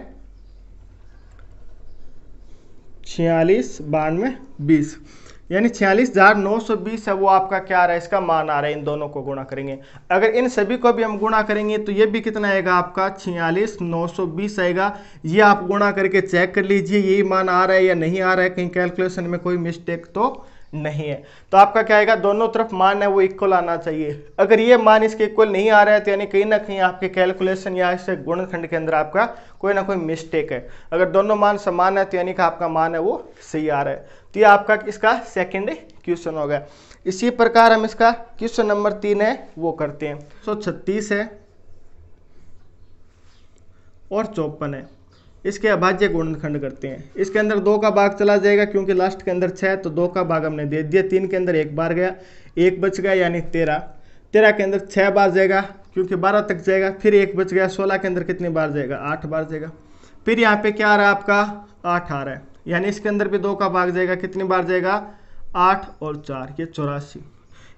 46 92 20, यानी 46,920 है वो आपका क्या आ रहा है इसका मान आ रहा है। इन दोनों को गुणा करेंगे, अगर इन सभी को भी हम गुणा करेंगे तो ये भी कितना आएगा आपका 46,920 आएगा। ये आप गुणा करके चेक कर लीजिए यही मान आ रहा है या नहीं आ रहा है, कहीं कैलकुलेशन में कोई मिस्टेक तो नहीं है। तो आपका क्या आएगा दोनों तरफ मान है वो इक्वल आना चाहिए। अगर ये मान इसके इक्वल नहीं आ रहा है तो यानी कहीं ना कहीं आपके कैलकुलेशन या इस गुणनखंड के अंदर आपका कोई ना कोई मिस्टेक है। अगर दोनों मान समान है तो यानी कि आपका मान है वो सही आ रहा है। तो ये आपका इसका सेकंड क्वेश्चन हो गया। इसी प्रकार हम इसका क्वेश्चन नंबर 3 है वो करते हैं। 136 है और 54 है, इसके अभाज्य गुणनखंड करते हैं। इसके अंदर 2 का भाग चला जाएगा क्योंकि लास्ट के अंदर 6 तो 2 का भाग हमने दे दिया। 3 के अंदर 1 बार गया, 1 बच गया यानी 13। 13 के अंदर 6 बार जाएगा क्योंकि 12 तक जाएगा, फिर 1 बच गया। 16 के अंदर कितनी बार जाएगा 8 बार जाएगा। फिर यहाँ पे क्या आ रहा है आपका 8 आ रहा है, यानी इसके अंदर भी 2 का भाग जाएगा, कितनी बार जाएगा 8 और 4 ये 84।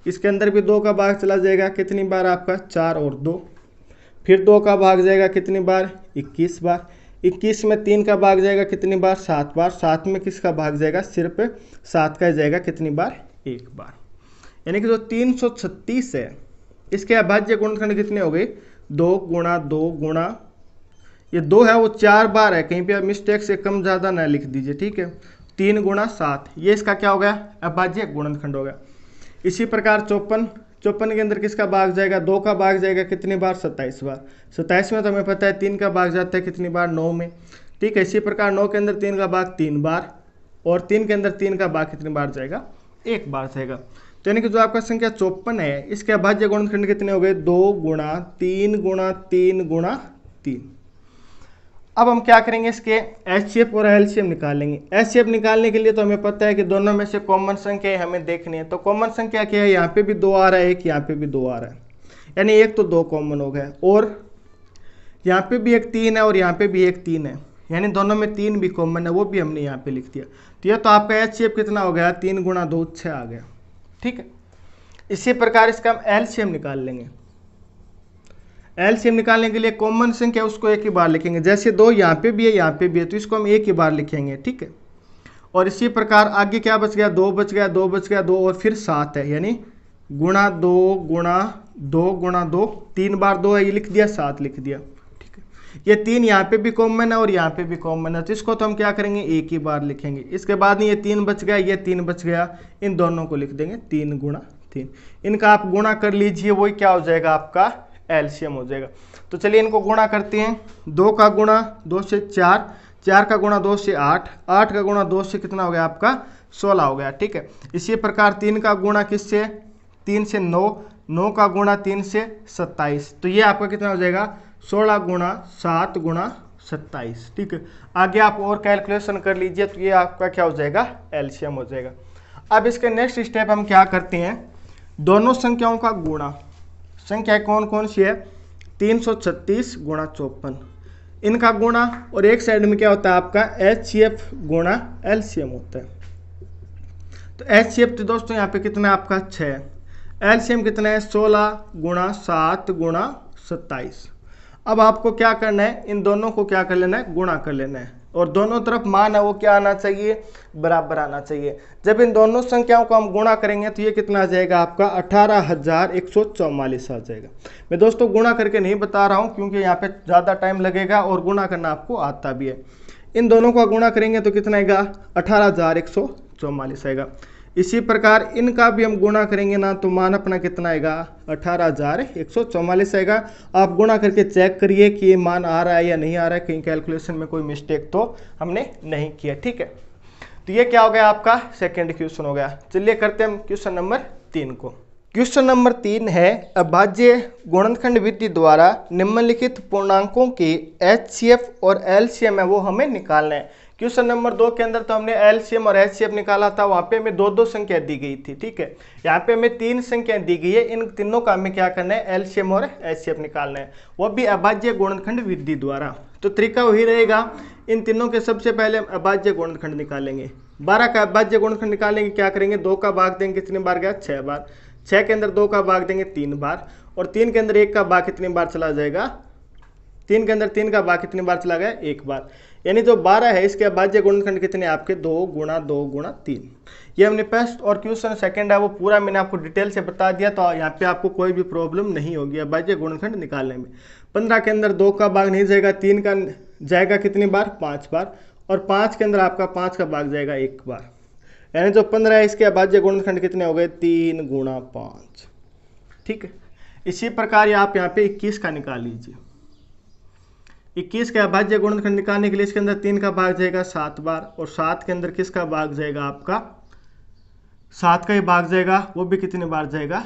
इसके अंदर भी 2 का भाग चला जाएगा, कितनी बार आपका 4 और 2। फिर 2 का भाग जाएगा कितनी बार 21 बार। 21 में 3 का भाग जाएगा कितनी बार 7 बार। 7 में किसका भाग जाएगा सिर्फ 7 का जाएगा कितनी बार 1 बार। यानी कि जो 336 है इसके अभाज्य गुणनखंड कितने हो गए 2 गुणा 2 गुणा ये 2 है वो 4 बार है, कहीं पे आप मिस्टेक से कम ज़्यादा ना लिख दीजिए, ठीक है। 3 गुणा 7 ये इसका क्या हो गया अभाज्य गुणनखंड हो गया। इसी प्रकार 54 के अंदर किसका भाग जाएगा, 2 का भाग जाएगा कितनी बार, 27 बार। 27 में तो हमें पता है 3 का भाग जाता है कितनी बार, 9 में, ठीक है। इसी प्रकार 9 के अंदर 3 का भाग 3 बार, और 3 के अंदर 3 का भाग कितनी बार जाएगा, 1 बार जाएगा। तो यानी कि जो आपका संख्या 54 है इसके अभाज्य गुणनखंड कितने हो गए, 2 गुणा 3 गुणा 3 गुणा 3। अब हम क्या करेंगे, इसके एचसीएफ और एलसीएम निकालेंगे। एचसीएफ निकालने के लिए तो हमें पता है कि दोनों में से कॉमन संख्या हमें देखनी है। तो कॉमन संख्या क्या है, यहाँ पे भी 2 आ रहा है, एक यहाँ पे भी 2 आ रहा है, यानी एक तो 2 कॉमन हो गया, और यहाँ पे भी एक 3 है और यहाँ पे भी एक 3 है, यानी दोनों में 3 भी कॉमन है, वो भी हमने यहाँ पे लिख दिया। तो यह तो आपका एचसीएफ कितना हो गया, 3 गुणा 2 6 आ गया, ठीक है। इसी प्रकार इसका हम एलसीएम निकाल लेंगे। एलसीएम निकालने के लिए कॉमन संख्या उसको एक ही बार लिखेंगे, जैसे 2 यहाँ पे भी है यहाँ पे भी है, तो इसको हम एक ही बार लिखेंगे, ठीक है। और इसी प्रकार आगे क्या बच गया, 2 बच गया, 2 बच गया, 2 और फिर 7 है, यानी गुणा 2 गुणा 2 गुणा 2, 3 बार 2 है, ये लिख दिया, 7 लिख दिया, ठीक है। ये 3 यहाँ पे भी कॉमन है और यहाँ पे भी कॉमन है, तो इसको तो हम क्या करेंगे, एक ही बार लिखेंगे। इसके बाद ये 3 बच गया, ये 3 बच गया, इन दोनों को लिख देंगे 3 गुणा 3। इनका आप गुणा कर लीजिए, वही क्या हो जाएगा, आपका एलसीएम हो जाएगा। तो चलिए इनको गुणा करते हैं। 2 का गुणा 2 से 4, 4 का गुणा 2 से 8, 8 का गुणा 2 से कितना हो गया, आपका 16 हो गया, ठीक है। इसी प्रकार 3 का गुणा किससे, 3 से 9, 9 का गुणा 3 से 27, तो ये आपका कितना हो जाएगा, 16 गुणा 7 गुणा 27, ठीक है। आगे आप और कैलकुलेशन कर लीजिए, तो ये आपका क्या हो जाएगा, एलसीएम हो जाएगा। अब इसके नेक्स्ट स्टेप हम क्या करते हैं, दोनों संख्याओं का गुणा। संख्या कौन कौन सी है, 336 गुणा 54, इनका गुणा, और एक साइड में क्या होता है आपका एचसीएफ गुणा एलसीएम होता है। तो एचसीएफ तो दोस्तों यहाँ पे कितना है आपका 6, एलसीएम कितना है 16 गुणा 7 गुणा 27। अब आपको क्या करना है, इन दोनों को क्या कर लेना है, गुणा कर लेना है, और दोनों तरफ मान है वो क्या आना चाहिए, बराबर आना चाहिए। जब इन दोनों संख्याओं को हम गुणा करेंगे तो ये कितना आ जाएगा आपका 18,144 आ जाएगा। मैं दोस्तों गुणा करके नहीं बता रहा हूँ क्योंकि यहाँ पे ज़्यादा टाइम लगेगा और गुणा करना आपको आता भी है। इन दोनों का गुणा करेंगे तो कितना आएगा, 18,144 आएगा। इसी प्रकार इनका भी हम गुणा करेंगे ना, तो मान अपना कितना आएगा, 18,144 आएगा। आप गुणा करके चेक करिए कि ये मान आ रहा है या नहीं आ रहा है, कहीं कैलकुलेशन में कोई मिस्टेक तो हमने नहीं किया, ठीक है। तो ये क्या हो गया, आपका सेकंड क्वेश्चन हो गया। चलिए करते हैं हम क्वेश्चन नंबर 3 को। क्वेश्चन नंबर 3 है, अभाज्य गुणनखंड विधि द्वारा निम्नलिखित पूर्णांकों के एचसीएफ और एलसीएम है वो हमें निकालना है। क्वेश्चन नंबर 2 के अंदर तो हमने एलसीएम और एचसीएफ निकाला था, वहाँ पे हमें 2-2 संख्या दी गई थी, ठीक है। यहाँ पे हमें 3 संख्या दी गई है, इन तीनों का हमें क्या करना है, एलसीएम और एचसीएफ निकालना है, वो भी अभाज्य गुणनखंड विधि द्वारा। तो तरीका वही रहेगा, इन तीनों के सबसे पहले हम अभाज्य गुणनखंड निकालेंगे। 12 का अभाज्य गुणनखंड निकालेंगे, क्या करेंगे, 2 का भाग देंगे, कितनी बार गया, 6 बार। 6 के अंदर 2 का भाग देंगे 3 बार, और 3 के अंदर 1 का भाग कितनी बार चला जाएगा, 3 के अंदर 3 का भाग कितनी बार चला गया, 1 बार। यानी जो 12 है इसके अभाज्य गुणनखंड कितने आपके, 2 गुणा 2 गुणा 3। ये हमने फर्स्ट और क्वेश्चन सेकंड है वो पूरा मैंने आपको डिटेल से बता दिया, तो यहाँ पे आपको कोई भी प्रॉब्लम नहीं होगी अभाज्य गुणनखंड निकालने में। 15 के अंदर 2 का भाग नहीं जाएगा, 3 का जाएगा कितनी बार, 5 बार, और 5 के अंदर आपका 5 का भाग जाएगा 1 बार। यानी जो 15 है इसके अभाज्य गुणनखंड कितने हो गए, 3 गुणा 5, ठीक है। इसी प्रकार आप यहाँ पे 21 का निकाल लीजिए। 21 का अभाज्य गुणनखंड निकालने के लिए इसके अंदर 3 का भाग जाएगा 7 बार, और 7 के अंदर किसका भाग जाएगा, आपका 7 का ही भाग जाएगा, वो भी कितने बार जाएगा,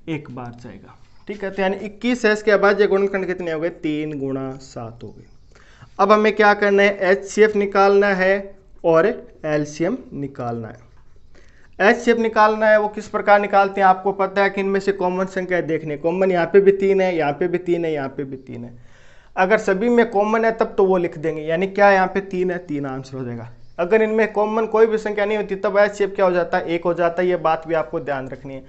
1 बार जाएगा, ठीक है। तो यानी 21 है इसके अभाज्य गुणनखंड कितने हो गए, 3 गुणा 7 हो गए। अब हमें क्या करना है, एचसीएफ निकालना है और एलसीएम निकालना है। एचसीएफ निकालना है वो किस प्रकार निकालते हैं, आपको पता है कि इनमें से कॉमन संख्या देखने, कॉमन यहाँ पे भी 3 है, यहाँ पे भी 3 है, यहाँ पे भी 3 है। अगर सभी में कॉमन है तब तो वो लिख देंगे, यानी क्या यहाँ पे 3 है, 3 आंसर हो जाएगा। अगर इनमें कॉमन कोई भी संख्या नहीं होती तब एचसीएफ क्या हो जाता है, 1 हो जाता है। ये बात भी आपको ध्यान रखनी है।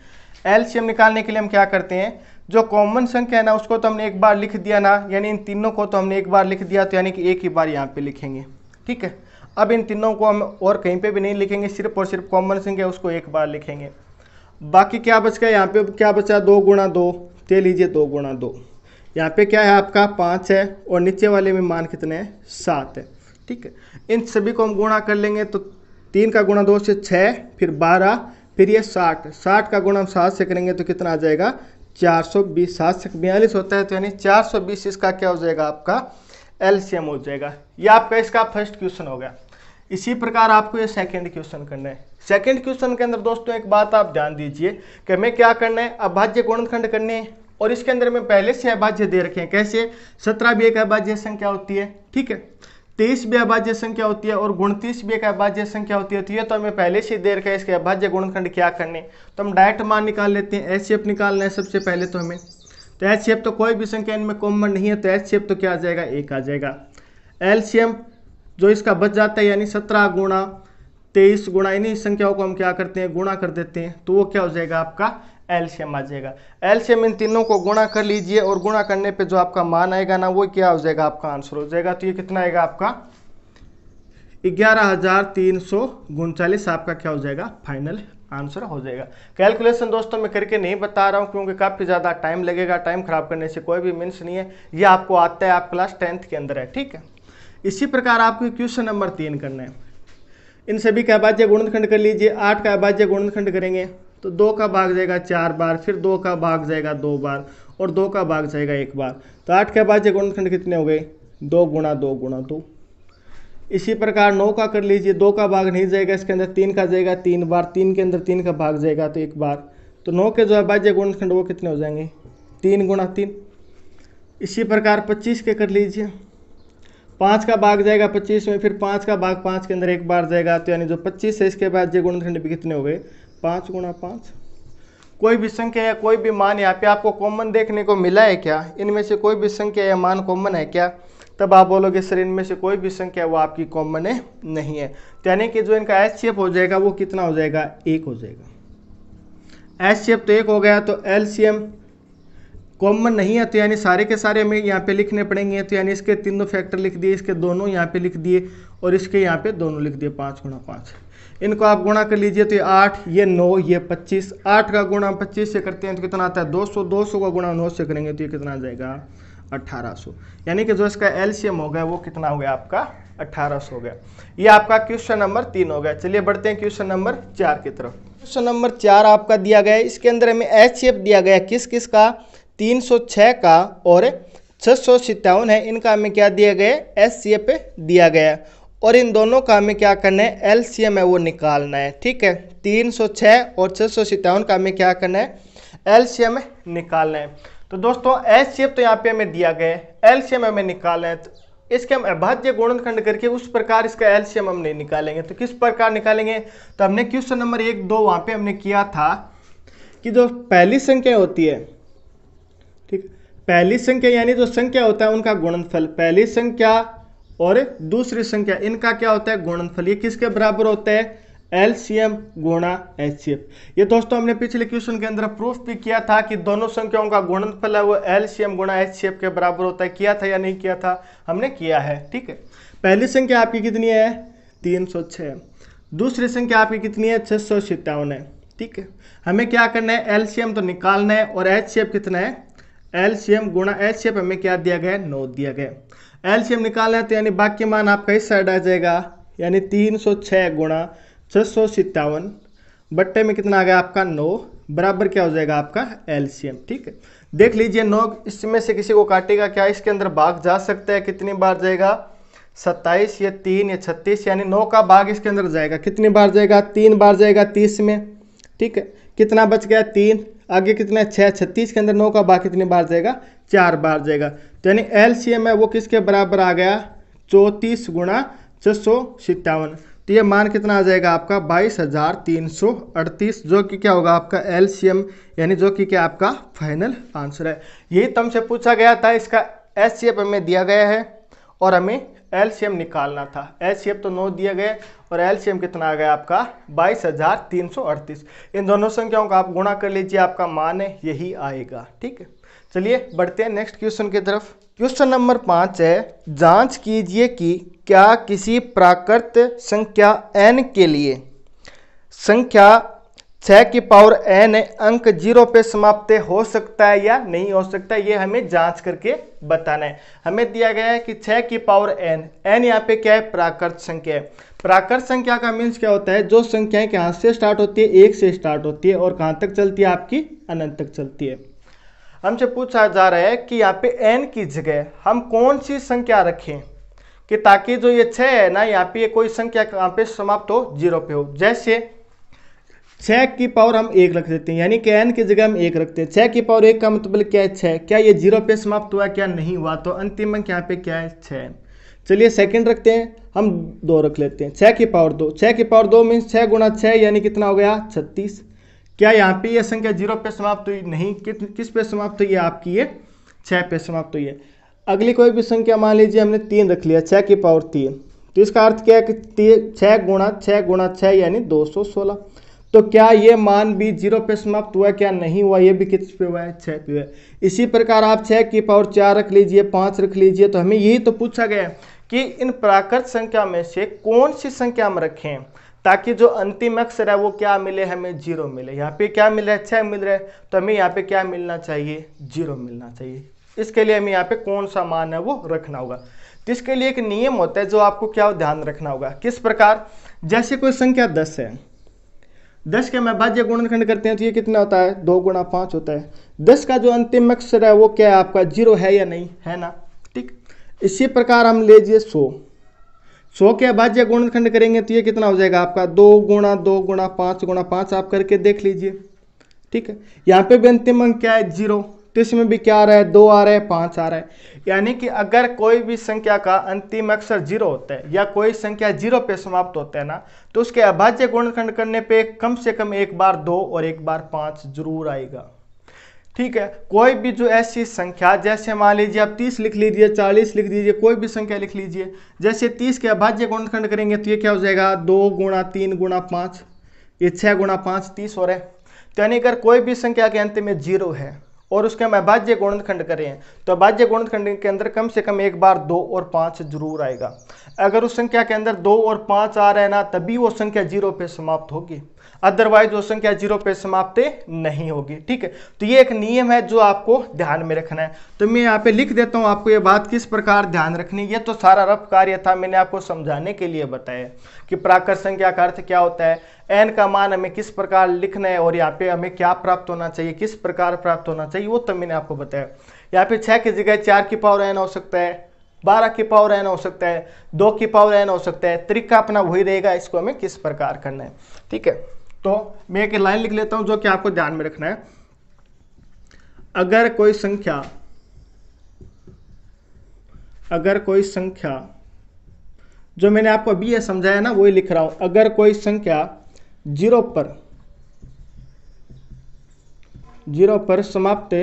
एलसीएम निकालने के लिए हम क्या करते हैं, जो कॉमन संख्या है ना उसको तो हमने एक बार लिख दिया ना, यानी इन तीनों को तो हमने एक बार लिख दिया, तो यानी कि एक ही बार यहाँ पे लिखेंगे, ठीक है। अब इन तीनों को हम और कहीं पे भी नहीं लिखेंगे, सिर्फ और सिर्फ कॉमन संख्या उसको एक बार लिखेंगे। बाकी क्या बच गया, यहाँ पे क्या बचा, 2 गुणा 2, ले लीजिए 2 गुणा 2। यहाँ पे क्या है आपका 5 है, और नीचे वाले में मान कितने हैं, 7 है, ठीक है। इन सभी को हम गुणा कर लेंगे, तो 3 का गुणा 2 से 6, फिर 12, फिर ये 60 का गुणा हम 7 से करेंगे तो कितना आ जाएगा 420, 7 से 42 होता है, तो यानी 420 इसका क्या हो जाएगा आपका एलसीएम हो जाएगा। ये आपका इसका फर्स्ट क्वेश्चन हो गया। इसी प्रकार आपको ये सेकंड क्वेश्चन करना है। सेकंड क्वेश्चन के अंदर दोस्तों एक बात आप ध्यान दीजिए कि हमें क्या करना है, अभाज्य गुणनखंड करने हैं और इसके अंदर में पहले से अभाज्य दे रखे हैं। कैसे, 17 भी एक अभाज्य संख्या होती है, ठीक है, 23 भी अभाज्य संख्या होती है और 29 भी एक अभाज्य संख्या होती है। तो ये तो हमें पहले से दे रखा है, इसके अभाज्य गुणनखंड क्या करने, तो हम डायरेक्ट मान निकाल लेते हैं। एचसीएफ निकालना है सबसे पहले तो हमें, तो एचसीएफ तो कोई भी संख्या इनमें कॉमन नहीं है, तो एचसीएफ तो क्या आ जाएगा 1 आ जाएगा। एलसीएम जो इसका बच जाता है यानी 17 गुणा 23 गुणा इन्हीं संख्याओं को हम क्या करते हैं गुणा कर देते हैं, तो वो क्या हो जाएगा आपका एलसीएम आ जाएगा। एलसीएम इन तीनों को गुणा कर लीजिए और गुणा करने पे जो आपका मान आएगा ना वो क्या हो जाएगा आपका आंसर हो जाएगा। तो ये कितना आएगा आपका 11,339 आपका क्या हो जाएगा फाइनल आंसर हो जाएगा। कैलकुलेशन दोस्तों मैं करके नहीं बता रहा हूँ क्योंकि काफ़ी ज़्यादा टाइम लगेगा, टाइम खराब करने से कोई भी मीन्स नहीं है, ये आपको आता है, आप क्लास 10th के अंदर है, ठीक है। इसी प्रकार आपको क्वेश्चन नंबर 3 करना है। इन सभी का अभाज्य गुणनखंड कर लीजिए। 8 का अभाज्य गुणनखंड करेंगे तो 2 का भाग जाएगा 4 बार, फिर 2 का भाग जाएगा 2 बार और 2 का भाग जाएगा 1 बार। तो 8 के अभाज्य गुणनखंड कितने हो गए 2 गुणा 2 गुणा 2। इसी प्रकार 9 का कर लीजिए, 2 का भाग नहीं जाएगा इसके अंदर, 3 का जाएगा 3 बार, 3 के अंदर 3 का भाग जाएगा तो 1 बार। तो 9 के जो अभाज्य गुणनखंड वो कितने हो जाएंगे 3 गुणा 3। इसी प्रकार 25 के कर लीजिए, 5 का भाग जाएगा 25 में, फिर 5 का भाग 5 के अंदर 1 बार जाएगा, तो यानी जो 25 है इसके अभाज्य गुणनखंड भी कितने हो गए 5 गुणा 5। कोई भी संख्या या कोई भी मान यहाँ पे आपको कॉमन देखने को मिला है क्या, इनमें से कोई भी संख्या या मान कॉमन है क्या, तब आप बोलोगे सर इनमें से कोई भी संख्या वो आपकी कॉमन है नहीं है। तो यानी कि जो इनका एचसीएफ हो जाएगा वो कितना हो जाएगा 1 हो जाएगा। एचसीएफ तो 1 हो गया, तो एलसीएम कॉमन नहीं है, तो यानी सारे के सारे हमें यहाँ पे लिखने पड़ेंगे। तो यानी इसके तीनों फैक्टर लिख दिए, इसके दोनों यहाँ पे लिख दिए और इसके यहाँ पे दोनों लिख दिए 5 गुणा 5। इनको आप गुणा कर लीजिए तो ये 8, ये 9, ये 25। 8 का गुणा 25 से करते हैं तो कितना आता है 200, 200 का गुणा 9 से करेंगे तो ये कितना आ जाएगा 1800। यानी कि जो इसका एलसीएम हो गया वो कितना हो गया आपका 1800 हो गया। ये आपका क्वेश्चन नंबर 3 हो गया। चलिए बढ़ते हैं क्वेश्चन नंबर 4 की तरफ। क्वेश्चन नंबर 4 आपका दिया गया है, इसके अंदर हमें एचसीएफ दिया गया किस किस का 306 का और 657 है, इनका हमें क्या दिया गया एचसीएफ दिया गया है और इन दोनों का हमें क्या करना है एलसीएम है वो निकालना है, ठीक है। 306 और 657 का हमें क्या करना है एलसीएम निकालना है। तो दोस्तों एचसीएफ तो यहाँ पे हमें दिया गया है, एलसीएम हमें निकालना है, तो इसके हम अभाज्य गुणनखंड करके उस प्रकार इसका एलसीएम हम नहीं निकालेंगे। तो किस प्रकार निकालेंगे, तो हमने क्वेश्चन नंबर 1, 2 वहाँ पे हमने किया था कि जो पहली संख्या होती है, ठीक, पहली संख्या यानी जो संख्या होता है उनका गुणनफल, पहली संख्या और दूसरी संख्या इनका क्या होता है गुणनफल, ये किसके बराबर होता है एलसीएम गुणा एचसीएफ। ये दोस्तों हमने पिछले क्वेश्चन के अंदर प्रूफ भी किया था कि दोनों संख्याओं का गुणनफल है वो एलसीएम गुणा एचसीएफ के बराबर होता है। किया था या नहीं किया था, हमने किया है, ठीक है। पहली संख्या आपकी कितनी है 306, दूसरी संख्या आपकी कितनी है 657 है, ठीक है। हमें क्या करना है एलसीएम तो निकालना है और एचसीएफ कितना है एलसीएम गुणा एचसीएफ हमें क्या दिया गया 9 दिया गया। एलसीएम निकालना है तो यानी बाकी मान आपका इस साइड आ जाएगा, यानी 306 गुणा 657 बट्टे में कितना आ गया आपका 9 बराबर क्या हो जाएगा आपका एलसीएम, ठीक है। देख लीजिए 9 इसमें से किसी को काटेगा क्या, इसके अंदर भाग जा सकता है, कितनी बार जाएगा 27 या 3 या 36, यानी 9 का भाग इसके अंदर जाएगा, कितनी बार जाएगा 3 बार जाएगा 30 में, ठीक है। कितना बच गया 3, आगे कितना 6, 36 के अंदर 9 का भाग कितनी बार जाएगा 4 बार जाएगा। तो यानी एलसीएम है वो किसके बराबर आ गया 34 गुणा 657। तो ये मान कितना आ जाएगा आपका 22,338, जो कि क्या होगा आपका एलसीएम यानी जो कि क्या आपका फाइनल आंसर है। यही तुमसे पूछा गया था, इसका एचसीएफ हमें दिया गया है और हमें एलसीएम निकालना था। एचसीएफ तो 9 दिया गया और एलसीएम कितना आ गया आपका 22,338। इन दोनों संख्याओं का आप गुणा कर लीजिए, आपका मान है यही आएगा, ठीक है। चलिए बढ़ते हैं नेक्स्ट क्वेश्चन की तरफ। क्वेश्चन नंबर 5 है, जांच कीजिए कि क्या किसी प्राकृत संख्या n के लिए संख्या 6 की पावर n अंक 0 पे समाप्त हो सकता है या नहीं हो सकता है, ये हमें जांच करके बताना है। हमें दिया गया है कि 6 की पावर n यहाँ पे क्या है, प्राकृत संख्या है। प्राकृत संख्या का मीन्स क्या होता है, जो संख्याएं कहाँ से स्टार्ट होती है, 1 से स्टार्ट होती है और कहाँ तक चलती है, आपकी अनंत तक चलती है। हमसे पूछा जा रहा है कि यहाँ पे n की जगह हम कौन सी संख्या रखें कि ताकि जो ये 6 है ना, यहाँ पे कोई संख्या कहाँ पे समाप्त हो, 0 पे हो। जैसे 6 की पावर हम 1 रख देते हैं, यानी कि n की जगह हम 1 रखते हैं। 6 की पावर 1 का मतलब क्या है, 6। क्या ये 0 पे समाप्त हुआ, क्या नहीं हुआ, तो अंतिम अंक यहाँ पे क्या है, 6। चलिए सेकंड रखते हैं, हम 2 रख लेते हैं। 6 की पावर 2, 6 की पावर 2 मीन्स 6 गुणा 6 यानी कितना हो गया, 36। क्या यहाँ पे ये संख्या 0 पे समाप्त हुई, नहीं। किस पे समाप्त हुई है, आपकी ये 6 पे समाप्त हुई है। अगली कोई भी संख्या मान लीजिए हमने 3 रख लिया, 6 की पावर 3, तो इसका अर्थ क्या है कि 6 गुणा 6 यानी 216। तो क्या ये मान भी 0 पे समाप्त हुआ, क्या नहीं हुआ, ये भी किस पे हुआ है, 6 पे हुआ है। इसी प्रकार आप 6 की पावर 4 रख लीजिए, 5 रख लीजिए, तो हमें यही तो पूछा गया है कि इन प्राकृत संख्या में से कौन सी संख्या हम रखें ताकि जो अंतिम अक्षर है वो क्या मिले, हमें 0 मिले। यहाँ पे क्या मिल रहा है, 6 मिल रहा है, तो हमें यहाँ पे क्या मिलना चाहिए, 0 मिलना चाहिए। इसके लिए हमें यहाँ पे कौन सा मान है वो रखना होगा। तो इसके लिए एक नियम होता है जो आपको क्या ध्यान रखना होगा। किस प्रकार, जैसे कोई संख्या 10 है, 10 के मैं भाज्य गुणनखंड करते हैं तो ये कितना होता है, 2 गुणा 5 होता है। 10 का जो अंतिम अक्षर है वो क्या है, आपका 0 है या नहीं, है ना, ठीक। इसी प्रकार हम लीजिए 100 के अभाज्य गुणनखंड करेंगे तो ये कितना हो जाएगा आपका, 2 गुणा 2 गुणा 5 गुणा 5, आप करके देख लीजिए, ठीक है। यहाँ पे भी अंतिम अंक क्या है, 0, तो इसमें भी क्या आ रहा है, 2 आ रहा है, 5 आ रहा है। यानी कि अगर कोई भी संख्या का अंतिम अक्षर 0 होता है या कोई संख्या 0 पे समाप्त होता है ना, तो उसके अभाज्य गुणनखंड करने पे कम से कम एक बार 2 और एक बार 5 जरूर आएगा, ठीक है। कोई भी जो ऐसी संख्या, जैसे मान लीजिए आप 30 लिख लीजिए, 40 लिख दीजिए, कोई भी संख्या लिख लीजिए। जैसे 30 के अभाज्य गुणनखंड करेंगे तो ये क्या हो जाएगा, 2 गुणा 3 गुणा 5, ये 6 गुणा 5 30 हो रहा है। तो यानी अगर कोई भी संख्या के अंत में 0 है और उसके हम अभाज्य गुणनखंड करें तो अभाज्य गुणनखंड के अंदर कम से कम एक बार 2 और 5 जरूर आएगा। अगर उस संख्या के अंदर 2 और 5 आ रहा है ना, तभी वो संख्या 0 पे समाप्त होगी, अदरवाइज वो संख्या 0 पे समाप्त नहीं होगी, ठीक है। तो ये एक नियम है जो आपको ध्यान में रखना है। तो मैं यहाँ पे लिख देता हूँ आपको ये बात किस प्रकार ध्यान रखनी है। ये तो सारा रफ कार्य था, मैंने आपको समझाने के लिए बताया कि प्राकृत संख्या का अर्थ क्या होता है, n का मान हमें किस प्रकार लिखना है और यहाँ पे हमें क्या प्राप्त होना चाहिए, किस प्रकार प्राप्त होना चाहिए, वो तो मैंने आपको बताया। यहाँ पे 6 की जगह 4 की पावर n हो सकता है, 12 की पावर n हो सकता है, 2 की पावर n हो सकता है। तरीका अपना वही रहेगा, इसको हमें किस प्रकार करना है, ठीक है। तो मैं एक लाइन लिख लेता हूं जो कि आपको ध्यान में रखना है। अगर कोई संख्या जो मैंने आपको अभी ये समझाया ना वही लिख रहा हूं। अगर कोई संख्या 0 पर समाप्त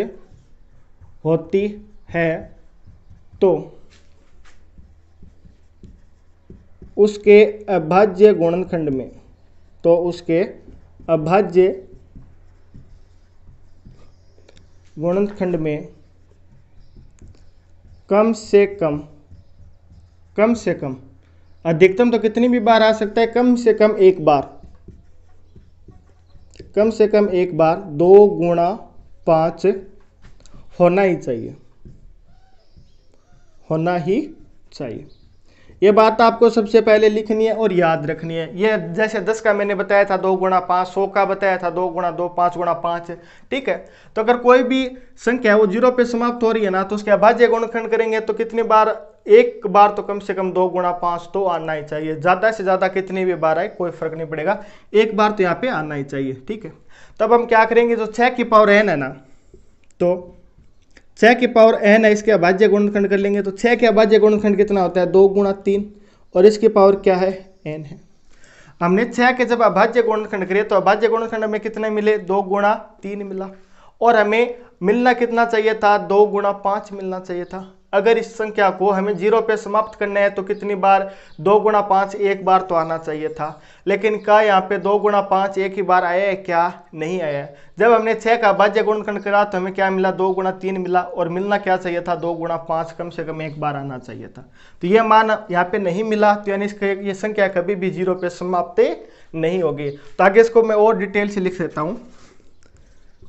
होती है तो उसके अभाज्य गुणनखंड में कम से कम अधिकतम तो कितनी भी बार आ सकता है, कम से कम एक बार 2 गुणा 5 होना ही चाहिए। ये बात आपको सबसे पहले लिखनी है और याद रखनी है। ये जैसे 10 का मैंने बताया था 2 गुणा 5, 100 का बताया था 2 गुणा 2, 5 गुणा 5, ठीक है। तो अगर कोई भी संख्या वो 0 पे समाप्त हो रही है ना, तो उसके अभाज्य गुणनखंड करेंगे तो कितनी बार, एक बार तो कम से कम 2 गुणा 5 तो आना ही चाहिए। ज़्यादा से ज़्यादा कितनी भी बार आए कोई फर्क नहीं पड़ेगा, एक बार तो यहाँ पे आना ही चाहिए, ठीक है। तब हम क्या करेंगे, जो 6 की पावर n है ना, तो 6 की पावर n है, इसके अभाज्य गुणनखंड कर लेंगे तो 6 के अभाज्य गुणनखंड कितना होता है, 2 गुणा 3, और इसकी पावर क्या है, n है। हमने 6 के जब अभाज्य गुणनखंड करे तो अभाज्य गुणनखंड हमें कितने मिले, 2 गुणा 3 मिला। और हमें मिलना कितना चाहिए था, 2 गुणा 5 मिलना चाहिए था। अगर इस संख्या को हमें 0 पे समाप्त करना है तो कितनी बार, 2 गुणा 5 एक बार तो आना चाहिए था। लेकिन क्या यहाँ पे 2 गुणा 5 एक ही बार आया है क्या, नहीं आया है। जब हमने 6 का भाज्य गुणनखंड करा तो हमें क्या मिला, 2 गुणा 3 मिला, और मिलना क्या चाहिए था, 2 गुणा 5 कम से कम एक बार आना चाहिए था। तो ये मान यहाँ पे नहीं मिला, तो यानी ये संख्या कभी भी 0 पे समाप्त नहीं होगी। तो आगे इसको मैं और डिटेल से लिख देता हूँ।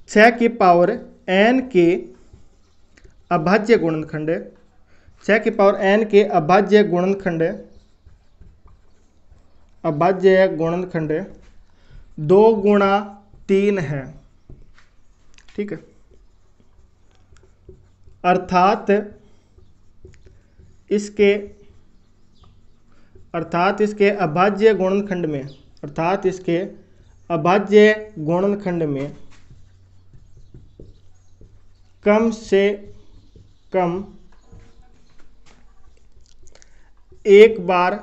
6 की पावर n के अभाज्य गुणनखंड, 6 की पावर n के अभाज्य गुणनखंड 2 गुणा 3 है, ठीक है। अर्थात इसके अभाज्य गुणनखंड में, अर्थात इसके अभाज्य गुणनखंड में कम से कम एक बार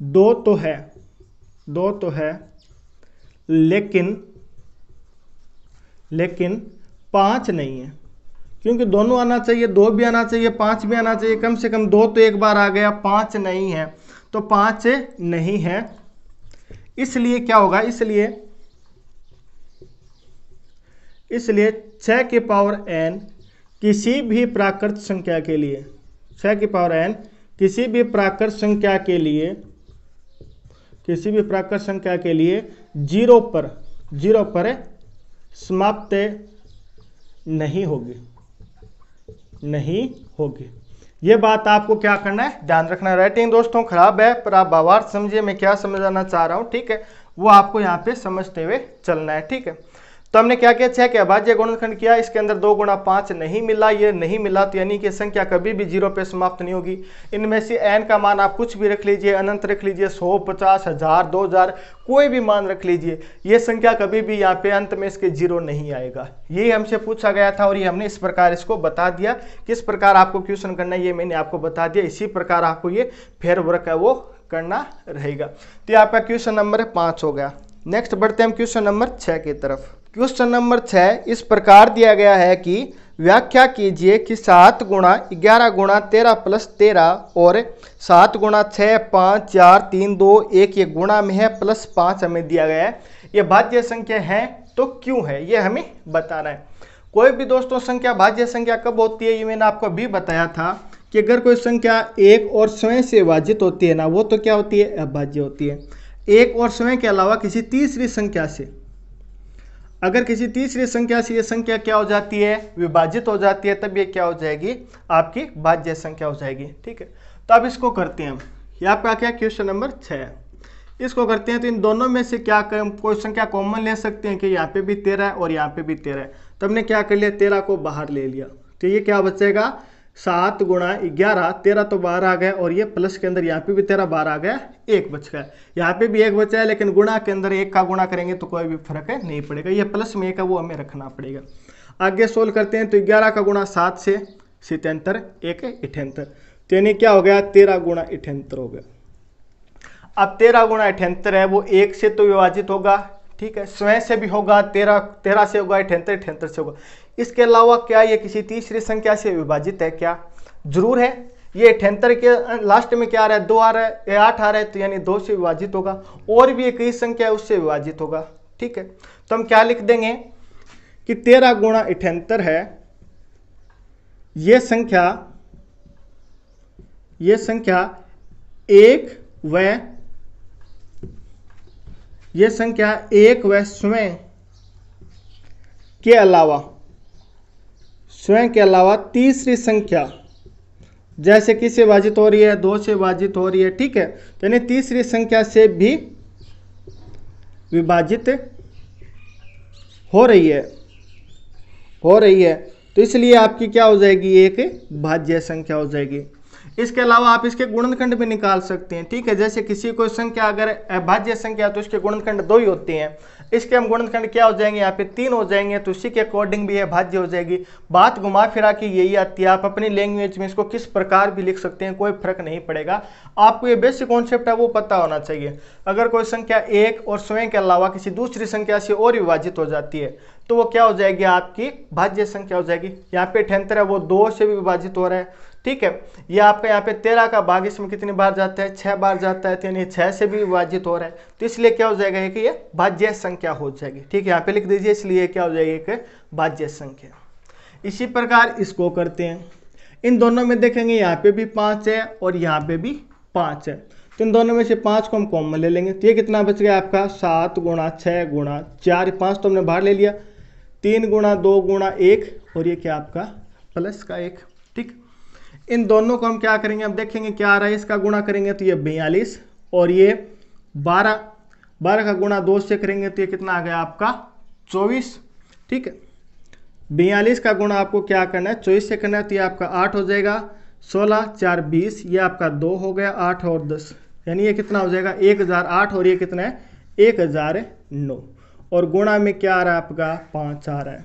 2 तो है, लेकिन 5 नहीं है, क्योंकि दोनों आना चाहिए, 2 भी आना चाहिए, 5 भी आना चाहिए। कम से कम 2 तो एक बार आ गया, 5 नहीं है, तो 5 नहीं है। इसलिए क्या होगा, इसलिए 6 की पावर n किसी भी प्राकृत संख्या के लिए, 6 की पावर n किसी भी प्राकृत संख्या के लिए 0 पर समाप्त नहीं होगी। ये बात आपको क्या करना है, ध्यान रखना है। राइटिंग दोस्तों खराब है, पर आप भावार्थ समझिए मैं क्या समझाना चाह रहा हूं, ठीक है, वो आपको यहाँ पे समझते हुए चलना है, ठीक है। तो हमने क्या किया, 6 के अभाज्य गुणनखंड किया, इसके अंदर 2 गुणा 5 नहीं मिला, ये नहीं मिला, तो यानी कि संख्या कभी भी 0 पे समाप्त नहीं होगी। इनमें से n का मान आप कुछ भी रख लीजिए, अनंत रख लीजिए, 100, 50, 1000, 2000, कोई भी मान रख लीजिए, ये संख्या कभी भी यहाँ पे अंत में इसके 0 नहीं आएगा। ये हमसे पूछा गया था और ये हमने इस प्रकार इसको बता दिया, किस प्रकार आपको क्वेश्चन करना है ये मैंने आपको बता दिया। इसी प्रकार आपको ये फेर वर्क है वो करना रहेगा। तो आपका क्वेश्चन नंबर 5 हो गया। नेक्स्ट बढ़ते हैं हम क्वेश्चन नंबर 6 की तरफ। क्वेश्चन नंबर 6 इस प्रकार दिया गया है कि व्याख्या कीजिए कि 7 गुणा 11 गुणा 13 प्लस 13 और 7 गुणा 6 5 4 3 2 1 ये गुणा में है, प्लस 5 हमें दिया गया है। ये भाज्य संख्या है तो क्यों है ये हमें बताना है। कोई भी दोस्तों संख्या भाज्य संख्या कब होती है, ये मैंने आपको अभी बताया था कि अगर कोई संख्या एक और स्वयं से विभाजित होती है ना, वो तो क्या होती है, अभाज्य होती है। एक और स्वयं के अलावा किसी तीसरी संख्या से, अगर किसी तीसरी संख्या से ये संख्या क्या हो जाती है, विभाजित हो जाती है, तब ये क्या हो जाएगी, आपकी भाज्य संख्या हो जाएगी, ठीक है। तो अब इसको करते हैं हम, यहाँ पे क्या क्वेश्चन नंबर 6 इसको करते हैं। तो इन दोनों में से क्या कोई संख्या कॉमन ले सकते हैं कि यहाँ पे भी 13 है और यहाँ पे भी 13 है। तो हमने क्या कर लिया, 13 को बाहर ले लिया, तो ये क्या बचेगा, 7 गुणा 11, 13 तो बाहर आ गया, और ये प्लस के अंदर यहाँ पे भी 13 बाहर आ गया, 1 बच गया, यहाँ पे भी 1 बचा है, लेकिन गुणा के अंदर 1 का गुणा करेंगे तो कोई भी फर्क नहीं पड़ेगा, ये प्लस में 1 है वो हमें रखना पड़ेगा। आगे सोल्व करते हैं। तो 11 का गुणा 7 से 77, 1 78, तो यानी क्या हो गया, 13 गुणा 78 हो गया। अब 13 गुणा 78 है वो 1 से तो विभाजित होगा, ठीक है, स्वयं से भी होगा, 13 से होगा, 78 से होगा। इसके अलावा क्या ये किसी तीसरी संख्या से विभाजित है क्या, जरूर है। ये 78 के लास्ट में क्या आ रहा है, 2 आ रहा है, 8 आ रहा है, तो यानी 2 से विभाजित होगा, और भी एक ही संख्या है उससे विभाजित होगा, ठीक है। तो हम क्या लिख देंगे कि 13 गुणा 78 है, ये संख्या एक व स्वयं के अलावा तीसरी संख्या, जैसे किससे विभाजित हो रही है, 2 से विभाजित हो रही है, ठीक है, तो यानी तीसरी संख्या से भी विभाजित हो रही है, तो इसलिए आपकी क्या हो जाएगी, एक भाज्य संख्या हो जाएगी। इसके अलावा आप इसके गुणनखंड भी निकाल सकते हैं, ठीक है। जैसे किसी कोई संख्या अगर अभाज्य संख्या तो इसके गुणनखंड 2 ही होते हैं, इसके हम गुणनखंड क्या हो जाएंगे, यहाँ पे 3 हो जाएंगे, तो उसी के अकॉर्डिंग भी ये भाज्य हो जाएगी। बात घुमा फिरा के यही आती है, आप अपनी लैंग्वेज में इसको किस प्रकार भी लिख सकते हैं, कोई फर्क नहीं पड़ेगा। आपको ये बेसिक कॉन्सेप्ट है वो पता होना चाहिए। अगर कोई संख्या एक और स्वयं के अलावा किसी दूसरी संख्या से और विभाजित हो जाती है तो वो क्या हो जाएगी, आपकी भाज्य संख्या हो जाएगी। यहाँ पे 78 है, वो 2 से भी विभाजित हो रहा है, ठीक है। ये आपका यहाँ पे 13 का भाग इसमें कितनी बार जाता है, 6 बार जाता है, यानी 6 से भी विभाजित हो रहा है, तो इसलिए क्या हो जाएगा कि ये भाज्य संख्या हो जाएगी, ठीक है। यहाँ पे लिख दीजिए, इसलिए क्या हो जाएगी, एक भाज्य संख्या। इसी प्रकार इसको करते हैं, इन दोनों में देखेंगे यहाँ पे भी 5 है और यहाँ पे भी 5 है, तो इन दोनों में से 5 को हम कॉमन ले लेंगे, तो ये कितना बच गया आपका 7 गुणा 6 गुणा 4, 5 तो हमने बाहर ले लिया, 3 गुणा 2 गुणा 1 और ये क्या आपका प्लस का 1, ठीक। इन दोनों को हम क्या करेंगे, अब देखेंगे क्या आ रहा है, इसका गुणा करेंगे तो ये 42 और ये 12, 12 का गुणा 2 से करेंगे तो ये कितना आ गया आपका 24, ठीक है। 42 का गुणा आपको क्या करना है, 24 से करना है, तो ये आपका 8 हो जाएगा, 16 4 20, ये आपका 2 हो गया, 8 और 10, यानी ये कितना हो जाएगा 1008 और ये कितना है 1009, और गुणा में क्या आ रहा है आपका 5 आ रहा है।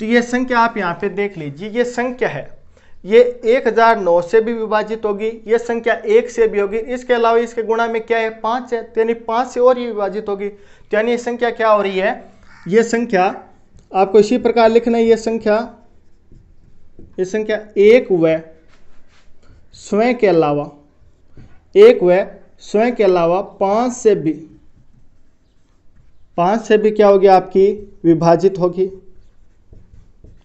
तो ये संख्या आप यहाँ पे देख लीजिए, ये संख्या है, ये 1009 से भी विभाजित होगी, ये संख्या 1 से भी होगी, इसके अलावा इसके गुणा में क्या है 5 है, तो यानी 5 से और ये विभाजित होगी, तो यानी ये संख्या क्या हो रही है, ये संख्या आपको इसी प्रकार लिखना है, ये संख्या 1 व स्वयं के अलावा 1 व स्वयं के अलावा 5 से भी क्या होगी आपकी विभाजित होगी,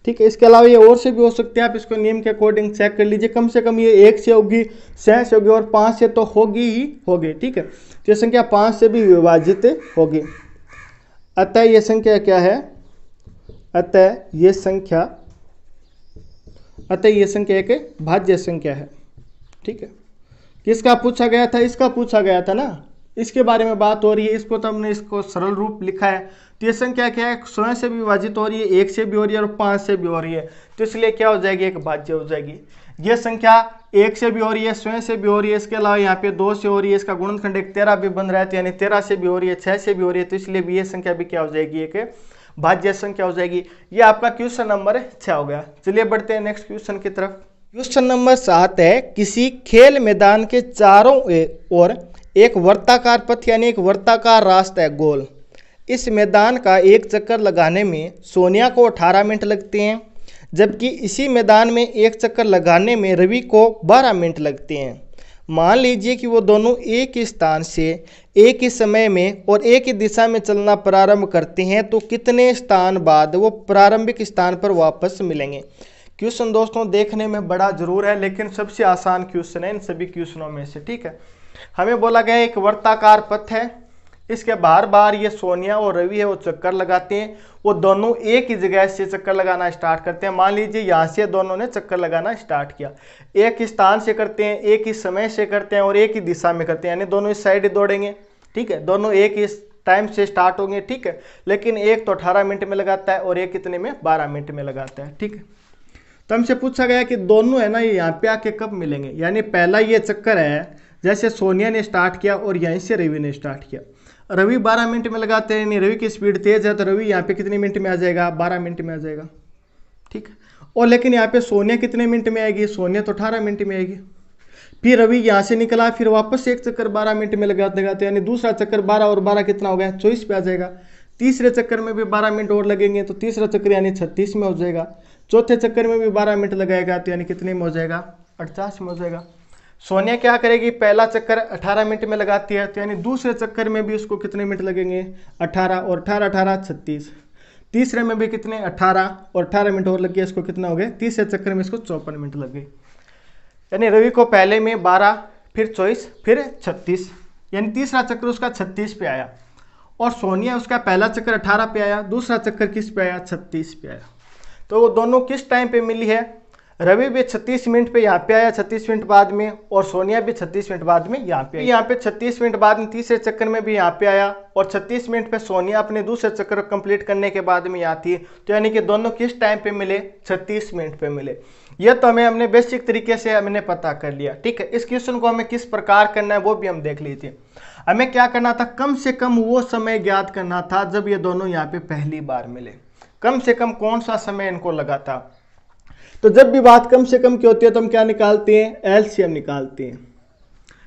ठीक है। इसके अलावा ये और से भी हो सकते हैं, आप इसको नियम के अकॉर्डिंग चेक कर लीजिए, कम से कम ये 1 से होगी, 6 से होगी और 5 से तो होगी ही होगी, ठीक है। तो ये संख्या 5 से भी विभाजित होगी, अतः ये संख्या क्या है, अतः ये संख्या एक भाज्य संख्या है, ठीक है। किसका पूछा गया था, इसका पूछा गया था ना, इसके बारे में बात हो रही है, इसको तो हमने इसको सरल रूप लिखा है। तो ये संख्या क्या है, स्वयं से भी विभाजित हो रही है, 1 से भी हो रही है और 5 से भी हो रही है, तो इसलिए क्या हो जाएगी, एक भाज्य हो जाएगी। ये संख्या 1 से भी हो रही है, स्वयं से भी हो रही है, इसके अलावा यहाँ पे 2 से हो रही है, इसका गुणनखंड एक 13 भी बन रहा है, तो यानी 13 से भी हो रही है, 6 से भी हो रही है, तो इसलिए भी ये संख्या भी क्या हो जाएगी, एक भाज्य संख्या हो जाएगी। ये आपका क्वेश्चन नंबर 6 हो गया। चलिए बढ़ते हैं नेक्स्ट क्वेश्चन की तरफ। क्वेश्चन नंबर 7 है, किसी खेल मैदान के चारों ओर एक वर्ताकार पथ यानी एक वर्ताकार रास्ता है गोल। इस मैदान का एक चक्कर लगाने में सोनिया को 18 मिनट लगते हैं, जबकि इसी मैदान में एक चक्कर लगाने में रवि को 12 मिनट लगते हैं। मान लीजिए कि वो दोनों एक ही स्थान से एक ही समय में और एक ही दिशा में चलना प्रारंभ करते हैं, तो कितने स्थान बाद वो प्रारंभिक स्थान पर वापस मिलेंगे। क्वेश्चन दोस्तों देखने में बड़ा जरूर है, लेकिन सबसे आसान क्वेश्चन है इन सभी क्वेश्चनों में से, ठीक है। हमें बोला गया एक वर्ताकार पथ है, इसके बार बार ये सोनिया और रवि है वो चक्कर लगाते हैं, वो दोनों एक ही जगह से चक्कर लगाना स्टार्ट करते हैं। मान लीजिए यहाँ से दोनों ने चक्कर लगाना स्टार्ट किया, एक ही स्थान से करते हैं, एक ही समय से करते हैं और एक ही दिशा में करते हैं, यानी दोनों इस साइड दौड़ेंगे, ठीक है। दोनों एक ही टाइम से स्टार्ट होंगे, ठीक है। लेकिन एक तो 18 मिनट में लगाता है और एक कितने में 12 मिनट में लगाता है, ठीक है। तो हमसे पूछा गया कि दोनों है ना ये यहाँ पे आके कब मिलेंगे, यानी पहला ये चक्कर है जैसे सोनिया ने स्टार्ट किया और यहीं से रवि ने स्टार्ट किया। रवि 12 मिनट में लगाते हैं, रवि की स्पीड तेज है, तो रवि यहाँ पे कितने मिनट में आ जाएगा, 12 मिनट में आ जाएगा, ठीक है। और लेकिन यहाँ पे सोनिया कितने मिनट में आएगी, सोनिया तो 18 मिनट में आएगी। फिर रवि यहाँ से निकला, फिर वापस एक चक्कर 12 मिनट में लगा देगा, तो यानी दूसरा चक्कर 12 और 12 कितना हो गया, 24 पे आ जाएगा। तीसरे चक्कर में भी 12 मिनट और लगेंगे, तो तीसरा चक्कर यानी 36 में हो जाएगा। चौथे चक्कर में भी 12 मिनट लगाएगा, तो यानी कितने में हो जाएगा, 48 में हो जाएगा। सोनिया क्या करेगी, पहला चक्कर 18 मिनट में लगाती है, तो यानी दूसरे चक्कर में भी उसको कितने मिनट लगेंगे, 18 और 18 18 36। तीसरे में भी कितने 18 और 18 मिनट और लग गया, इसको कितना हो गया, तीसरे चक्कर में इसको 54 मिनट लग गई। यानी रवि को पहले में 12 फिर 24 फिर 36, यानी तीसरा चक्कर उसका 36 पे आया। और सोनिया उसका पहला चक्कर 18 पे आया, दूसरा चक्कर किस पे आया, 36 पे आया। तो वो दोनों किस टाइम पे मिली है, रवि भी 36 मिनट पे यहाँ पे आया 36 मिनट बाद में, और सोनिया भी 36 मिनट बाद में यहाँ पे आई। यहाँ पे 36 मिनट बाद में तीसरे चक्कर में भी यहाँ पे आया, और 36 मिनट पे सोनिया अपने दूसरे चक्कर कंप्लीट करने के बाद में यहाँ थी। तो यानी कि दोनों किस टाइम पे मिले, 36 मिनट पे मिले। यह तो हमने बेसिक तरीके से हमने पता कर लिया, ठीक है। इस क्वेश्चन को हमें किस प्रकार करना है वो भी हम देख लीजिए। हमें क्या करना था, कम से कम वो समय ज्ञात करना था जब ये दोनों यहाँ पे पहली बार मिले। कम से कम कौन सा समय इनको लगा था। तो जब भी बात कम से कम की होती है तो हम क्या निकालते हैं, एलसीएम निकालते हैं,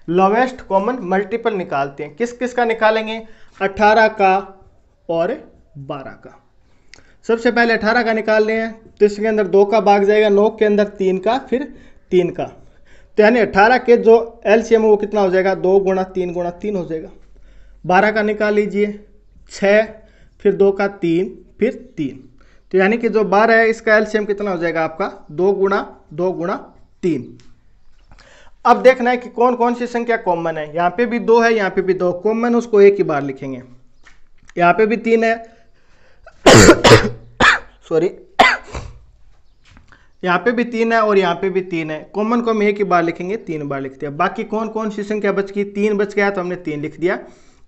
लोवेस्ट कॉमन मल्टीपल निकालते हैं। किस किस का निकालेंगे, 18 का और 12 का। सबसे पहले 18 का निकाल रहे हैं, तो इसके अंदर 2 का भाग जाएगा, 9 के अंदर 3 का, फिर 3 का, तो यानी 18 के जो एलसीएम है वो कितना हो जाएगा, 2 गुणा 3 गुणा 3 हो जाएगा। 12 का निकाल लीजिए, 6 फिर 2 का 3 फिर 3, तो यानी कि जो 12 है इसका एलसीएम कितना हो जाएगा आपका, 2 गुणा 3। अब देखना है कि कौन कौन सी संख्या कॉमन है। यहाँ पे भी 2 है, यहाँ पे भी 2 कॉमन, उसको एक ही बार लिखेंगे। यहाँ पे भी 3 है सॉरी यहाँ पे भी 3 है और यहाँ पे भी 3 है, कॉमन को हम एक ही बार लिखेंगे, 3 बार लिख दिया। बाकी कौन कौन सी संख्या बच गई, 3 बच गया तो हमने 3 लिख दिया,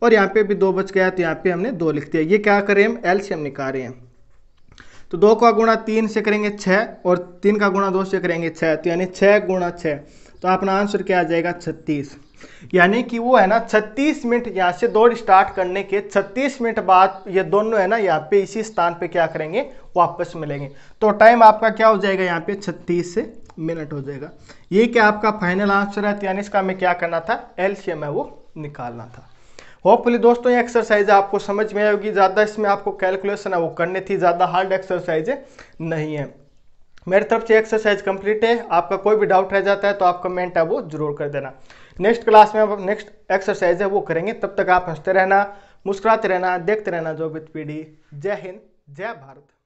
और यहाँ पे भी 2 बच गया तो यहाँ पे हमने 2 लिख दिया। ये क्या करें, हम एलसीएम निकाल रहे हैं, तो 2 का गुणा 3 से करेंगे 6 और 3 का गुणा 2 से करेंगे 6, तो यानी 6 गुणा 6, तो अपना आंसर क्या आ जाएगा, 36। यानी कि वो है ना 36 मिनट यहाँ से दौड़ स्टार्ट करने के 36 मिनट बाद ये दोनों है ना यहाँ पे इसी स्थान पे क्या करेंगे, वापस मिलेंगे। तो टाइम आपका क्या हो जाएगा, यहाँ पे 36 मिनट हो जाएगा। ये क्या आपका फाइनल आंसर है, यानी इसका हमें क्या करना था, एलसीएम है वो निकालना था। होपफुली दोस्तों ये एक्सरसाइज आपको समझ में आएगी, ज़्यादा इसमें आपको कैलकुलेशन है वो करनी थी, ज़्यादा हार्ड एक्सरसाइज नहीं है। मेरी तरफ से एक्सरसाइज कंप्लीट है। आपका कोई भी डाउट रह जाता है तो आप कमेंट है वो जरूर कर देना। नेक्स्ट क्लास में अब नेक्स्ट एक्सरसाइज है वो करेंगे। तब तक आप हंसते रहना, मुस्कुराते रहना, देखते रहना जो विद पीडी। जय हिंद, जय भारत।